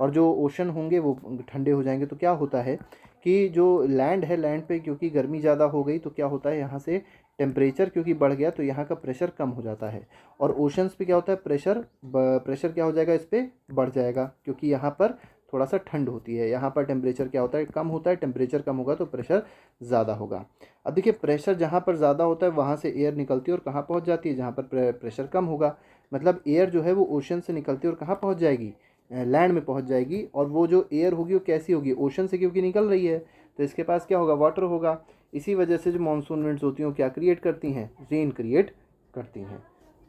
A: और जो ओशन होंगे वो ठंडे हो जाएंगे। तो क्या होता है कि जो लैंड है, लैंड पे क्योंकि गर्मी ज़्यादा हो गई, तो क्या होता है यहाँ से टेम्परेचर क्योंकि बढ़ गया, तो यहाँ का प्रेशर कम हो जाता है। और ओशंस पे क्या होता है, प्रेशर क्या हो जाएगा, इस पर बढ़ जाएगा, क्योंकि यहाँ पर थोड़ा सा ठंड होती है, यहाँ पर टेम्परेचर क्या होता है, कम होता है, टेम्परेचर कम होगा तो प्रेशर ज़्यादा होगा। अब देखिए प्रेशर जहाँ पर ज़्यादा होता है वहाँ से एयर निकलती है और कहाँ पहुँच जाती है, जहाँ पर प्रेशर कम होगा। मतलब एयर जो है वो ओशन से निकलती है और कहाँ पहुँच जाएगी, लैंड में पहुँच जाएगी। और वो जो एयर होगी वो कैसी होगी, ओशन से क्योंकि निकल रही है, तो इसके पास क्या होगा, वाटर होगा। इसी वजह से जो मानसून विंड्स होती हैं वो क्या क्रिएट करती हैं, रेन क्रिएट करती हैं।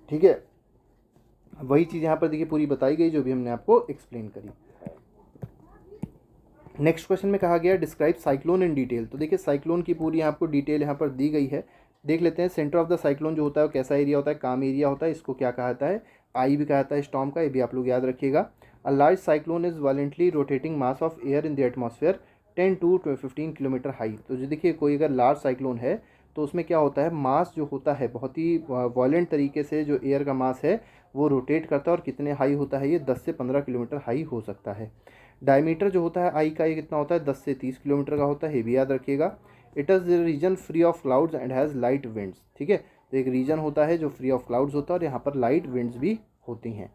A: ठीक है, वही चीज़ यहाँ पर देखिए पूरी बताई गई जो भी हमने आपको एक्सप्लेन करी। नेक्स्ट क्वेश्चन में कहा गया डिस्क्राइब साइक्लोन इन डिटेल। तो देखिए साइक्लोन की पूरी आपको डिटेल यहाँ पर दी गई है, देख लेते हैं। सेंटर ऑफ द साइक्लोन जो होता है वो कैसा एरिया होता है, काम एरिया होता है, इसको क्या कहा जाता है, आई भी कहा जाता है स्टॉर्म का, ये भी आप लोग याद रखिएगा। A large cyclone is violently rotating mass of air in the atmosphere 10 to 15 kilometre high. तो जो देखिए कोई अगर लार्ज साइक्लोन है तो उसमें क्या होता है, मास जो होता है बहुत ही वॉयलेंट तरीके से जो एयर का मास है वो रोटेट करता है, और कितने हाई होता है ये 10 से 15 किलोमीटर हाई हो सकता है। डायमीटर जो होता है आई का ये कितना होता है 10 से 30 किलोमीटर का होता है, ये भी याद रखिएगा। It is region free of clouds and has light winds, ठीक है। तो एक रीजन होता है जो फ्री ऑफ क्लाउड्स होता है और यहाँ पर लाइट विंड्स भी होती हैं,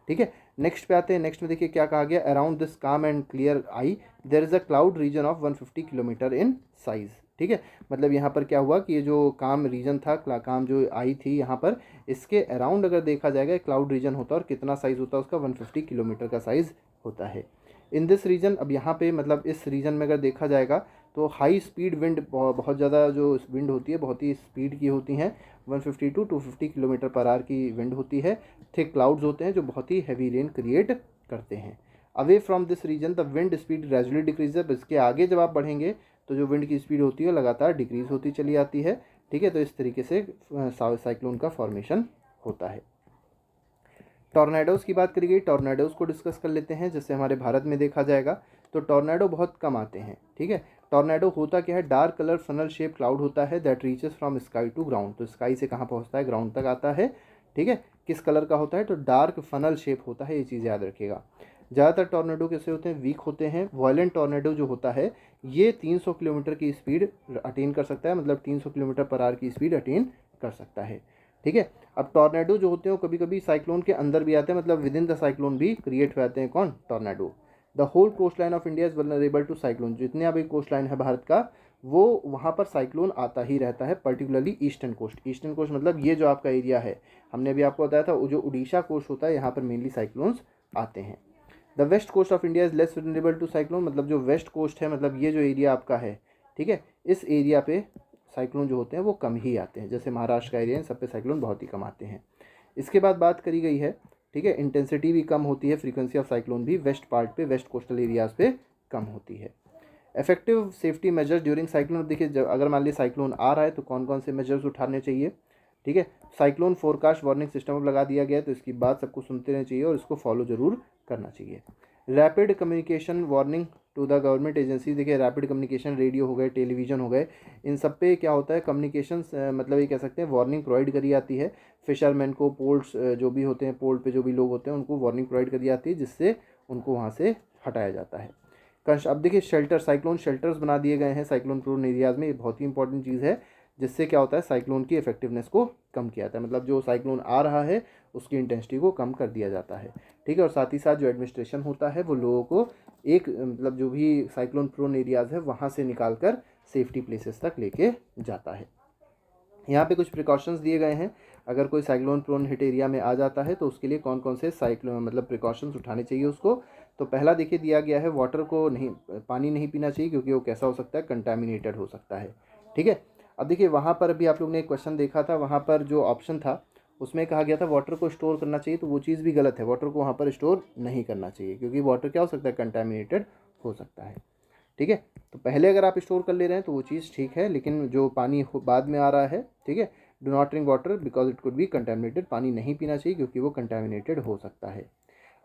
A: ठीक है। नेक्स्ट पे आते हैं। नेक्स्ट में देखिए क्या कहा गया, around this calm and clear eye there is a cloud region of 150 kilometre in size, ठीक है। मतलब यहाँ पर क्या हुआ कि ये जो काम रीजन था, काम जो आई थी यहाँ पर, इसके अराउंड अगर देखा जाएगा क्लाउड रीजन होता है और कितना साइज़ होता है उसका 150 किलोमीटर का साइज़ होता है इन दिस रीजन। अब यहाँ पे मतलब इस रीजन में अगर देखा जाएगा तो हाई स्पीड विंड, बहुत ज़्यादा जो विंड होती है बहुत ही स्पीड की होती हैं, 150 टू 250 किलोमीटर पर आवर की विंड होती है। थिक क्लाउड्स होते हैं जो बहुत ही हैवी रेन क्रिएट करते हैं। Away from this region the wind speed gradually decrease, इसके आगे जब आप बढ़ेंगे तो जो विंड की स्पीड होती है लगातार डिक्रीज होती चली आती है, ठीक है। तो इस तरीके से साइक्लोन का फॉर्मेशन होता है। टॉर्नेडोज़ की बात करी गई, टॉर्नेडोज़ को डिस्कस कर लेते हैं। जैसे हमारे भारत में देखा जाएगा तो टॉर्नेडो बहुत कम आते हैं, ठीक है। टॉर्नेडो होता क्या है, dark colour funnel shape cloud होता है that reaches from sky to ground. तो स्काई से कहाँ पहुँचता है, ग्राउंड तक आता है, ठीक है। किस कलर का होता है, तो डार्क फनल शेप होता है, ये चीज़ याद रखिएगा। ज़्यादातर टॉर्नेडो कैसे होते हैं, वीक होते हैं। वॉयलेंट टॉर्नेडो जो होता है ये 300 किलोमीटर की स्पीड अटेन कर सकता है, मतलब 300 किलोमीटर पर आवर की स्पीड अटेन कर सकता है, ठीक है। अब टॉर्नेडो जो होते हैं कभी कभी साइक्लोन के अंदर भी आते हैं, मतलब विद इन द साइक्लोन भी क्रिएट हो जाते हैं। कौन, tornado. The whole coastline of India is vulnerable to cyclone. जितने अभी कोस्ट लाइन है भारत का वो वहाँ पर साइक्लोन आता ही रहता है, particularly eastern coast. Eastern coast मतलब ये जो आपका एरिया है, हमने अभी आपको बताया था वो जो उड़ीसा कोस्ट होता है यहाँ पर मेनली साइक्लोन्स आते हैं। The west coast of India is less vulnerable to cyclone, मतलब जो वेस्ट कोस्ट है, मतलब ये जो एरिया आपका है, ठीक है, इस एरिया पे साइक्लोन जो होते हैं वो कम ही आते हैं। जैसे महाराष्ट्र का एरिया है, सब पे साइक्लोन बहुत ही कम आते हैं। इसके बाद बात करी गई है, ठीक है, इंटेंसिटी भी कम होती है, फ्रीक्वेंसी ऑफ साइक्लोन भी वेस्ट पार्ट पे, वेस्ट कोस्टल एरियाज पे कम होती है। Effective safety measures during cyclone, देखिए जब अगर मान लीजिए साइक्लोन आ रहा है तो कौन कौन से मेजर्स उठाने चाहिए, ठीक है। साइक्लोन फोरकास्ट वार्निंग सिस्टम अब लगा दिया गया है, तो इसकी बात सबको सुनते रहना चाहिए और इसको फॉलो जरूर करना चाहिए। Rapid communication warning to the government agency, देखिए रैपिड कम्युनिकेशन, रेडियो हो गए, टेलीविज़न हो गए, इन सब पे क्या होता है कम्युनिकेशन, मतलब ये कह सकते हैं वार्निंग प्रोवाइड करी जाती है। फिशरमैन को, पोर्ट्स जो भी होते हैं, पोर्ट पे जो भी लोग होते हैं उनको वार्निंग प्रोवाइड करी जाती है, जिससे उनको वहाँ से हटाया जाता है। अब देखिए शेल्टर, साइक्लोन शेल्टर्स बना दिए गए हैं साइक्लोन प्रोन एरियाज़ में, ये बहुत ही इंपॉर्टेंट चीज़ है, जिससे क्या होता है साइक्लोन की इफेक्टिवनेस को कम किया जाता है, मतलब जो साइक्लोन आ रहा है उसकी इंटेंसिटी को कम कर दिया जाता है, ठीक है। और साथ ही साथ जो एडमिनिस्ट्रेशन होता है वो लोगों को एक मतलब जो भी साइक्लोन प्रोन एरियाज़ है वहाँ से निकाल कर सेफ्टी प्लेसेस तक लेके जाता है। यहाँ पे कुछ प्रिकॉशंस दिए गए हैं, अगर कोई साइक्लोन प्रोन हिट एरिया में आ जाता है तो उसके लिए कौन कौन से साइक्लोन मतलब प्रिकॉशंस उठाने चाहिए उसको। तो पहला देखिए दिया गया है, वाटर को नहीं, पानी नहीं पीना चाहिए, क्योंकि वो कैसा हो सकता है, कंटामिनेटेड हो सकता है, ठीक है। अब देखिए वहाँ पर अभी आप लोग ने एक क्वेश्चन देखा था, वहाँ पर जो ऑप्शन था उसमें कहा गया था वाटर को स्टोर करना चाहिए, तो वो चीज़ भी गलत है, वाटर को वहाँ पर स्टोर नहीं करना चाहिए, क्योंकि वाटर क्या हो सकता है, कंटामिनेटेड हो सकता है, ठीक है। तो पहले अगर आप स्टोर कर ले रहे हैं तो वो चीज़ ठीक है, लेकिन जो पानी बाद में आ रहा है, ठीक है, do not drink water because it could be contaminated, पानी नहीं पीना चाहिए क्योंकि वो कंटेमिनेटेड हो सकता है।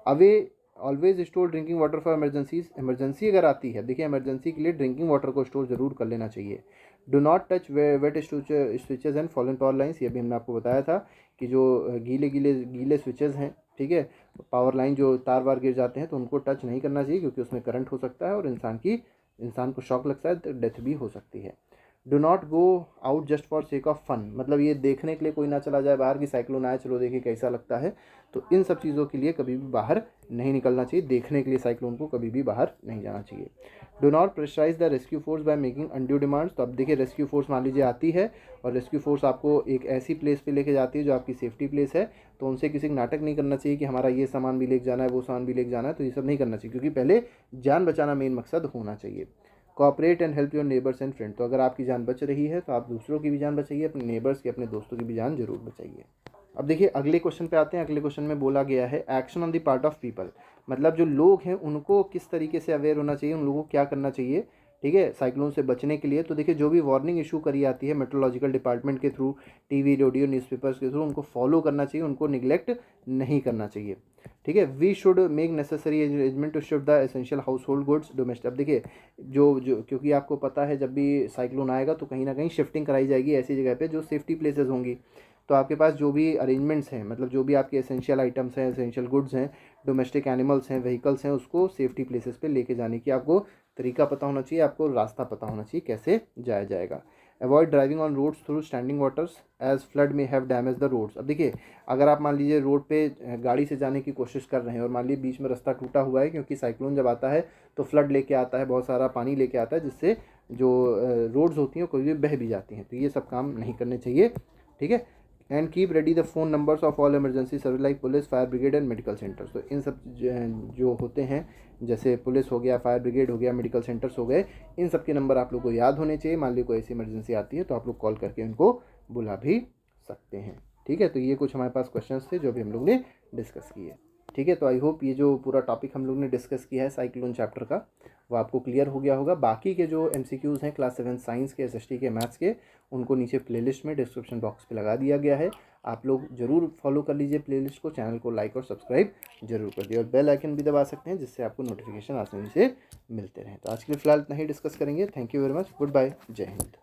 A: Away always store drinking water for emergencies, emergency अगर आती है, देखिए इमरजेंसी के लिए ड्रिंकिंग वाटर को स्टोर जरूर कर लेना चाहिए। Do not touch wet switches and fallen power lines, ये भी हमने आपको बताया था कि जो गीले स्विचेज हैं, ठीक है, पावर लाइन जो तार वार गिर जाते हैं तो उनको टच नहीं करना चाहिए, क्योंकि उसमें करंट हो सकता है और इंसान को शॉक लगता है, तो डेथ भी हो सकती है। Do not go out just for sake of fun, मतलब ये देखने के लिए कोई ना चला जाए बाहर की साइक्लोन आए, चलो देखिए कैसा लगता है, तो इन सब चीज़ों के लिए कभी भी बाहर नहीं निकलना चाहिए, देखने के लिए साइक्लोन को कभी भी बाहर नहीं जाना चाहिए। Do not pressurise the rescue force by making undue demands, तो अब देखिए रेस्क्यू फोर्स मान लीजिए आती है और रेस्क्यू फोर्स आपको एक ऐसी प्लेस पे लेके जाती है जो आपकी सेफ्टी प्लेस है, तो उनसे किसी नाटक नहीं करना चाहिए कि हमारा ये सामान भी लेके जाना है, वो सामान भी लेके जाना है, तो ये सब नहीं करना चाहिए, क्योंकि पहले जान बचाना मेन मकसद होना चाहिए। Cooperate and help your neighbours and friend, तो अगर आपकी जान बच रही है तो आप दूसरों की भी जान बचाइए, अपने नेबर्स की, अपने दोस्तों की भी जान जरूर बचाइए। अब देखिए अगले क्वेश्चन पे आते हैं। अगले क्वेश्चन में बोला गया है action on the part of people, मतलब जो लोग हैं उनको किस तरीके से अवेयर होना चाहिए, उन लोगों को क्या करना चाहिए ठीक है, साइक्लोन से बचने के लिए। तो देखिए जो भी वार्निंग इशू करी जाती है मेट्रोलॉजिकल डिपार्टमेंट के थ्रू, टीवी, रेडियो, न्यूज़पेपर्स के थ्रू, उनको फॉलो करना चाहिए, उनको निगलेक्ट नहीं करना चाहिए। ठीक है, we should make necessary arrangement to shift the essential household goods domestic. अब देखिए जो जो क्योंकि आपको पता है जब भी साइक्लोन आएगा तो कहीं ना कहीं शिफ्टिंग कराई जाएगी ऐसी जगह पे जो सेफ्टी प्लेसेस होंगी। तो आपके पास जो भी अरेंजमेंट्स हैं, मतलब जो भी आपके एसेंशियल आइटम्स हैं, एसेंशियल गुड्स हैं, डोमेस्टिक एनिमल्स हैं, व्हीकल्स हैं, उसको सेफ्टी प्लेसेस पे लेके जाने की आपको तरीका पता होना चाहिए, आपको रास्ता पता होना चाहिए कैसे जाया जाएगा। Avoid driving on roads through standing waters as flood may have damage the roads. अब देखिए अगर आप मान लीजिए रोड पे गाड़ी से जाने की कोशिश कर रहे हैं और मान लीजिए बीच में रास्ता टूटा हुआ है, क्योंकि साइक्लोन जब आता है तो फ्लड लेके आता है, बहुत सारा पानी लेके आता है, जिससे जो रोड्स होती हैं कोई भी बह भी जाती हैं। तो ये सब काम नहीं करने चाहिए। ठीक है, and keep ready the phone numbers of all emergency service like police, fire brigade and medical centres. तो इन सब जो होते हैं, जैसे पुलिस हो गया, फायर ब्रिगेड हो गया, मेडिकल सेंटर्स हो गए, इन सब के नंबर आप लोग को याद होने चाहिए। मान लीजिए कोई ऐसी इमरजेंसी आती है तो आप लोग कॉल करके उनको बुला भी सकते हैं। ठीक है, तो ये कुछ हमारे पास क्वेश्चंस थे जो भी हम लोग ने डिस्कस किए। ठीक है, तो आई होप ये जो पूरा टॉपिक हम लोग ने डिस्कस किया है साइक्लोन चैप्टर का, वो आपको क्लियर हो गया होगा। बाकी के जो एमसीक्यूज़ हैं क्लास 7 साइंस के, एसएसटी के, मैथ्स के, उनको नीचे प्लेलिस्ट में डिस्क्रिप्शन बॉक्स पे लगा दिया गया है। आप लोग ज़रूर फॉलो कर लीजिए प्लेलिस्ट को, चैनल को लाइक और सब्सक्राइब जरूर कर दिए, और बेल आइकन भी दबा सकते हैं जिससे आपको नोटिफिकेशन आसानी से मिलते रहें। तो आज के लिए फिलहाल इतना ही डिस्कस करेंगे। Thank you very much, good bye, जय हिंद।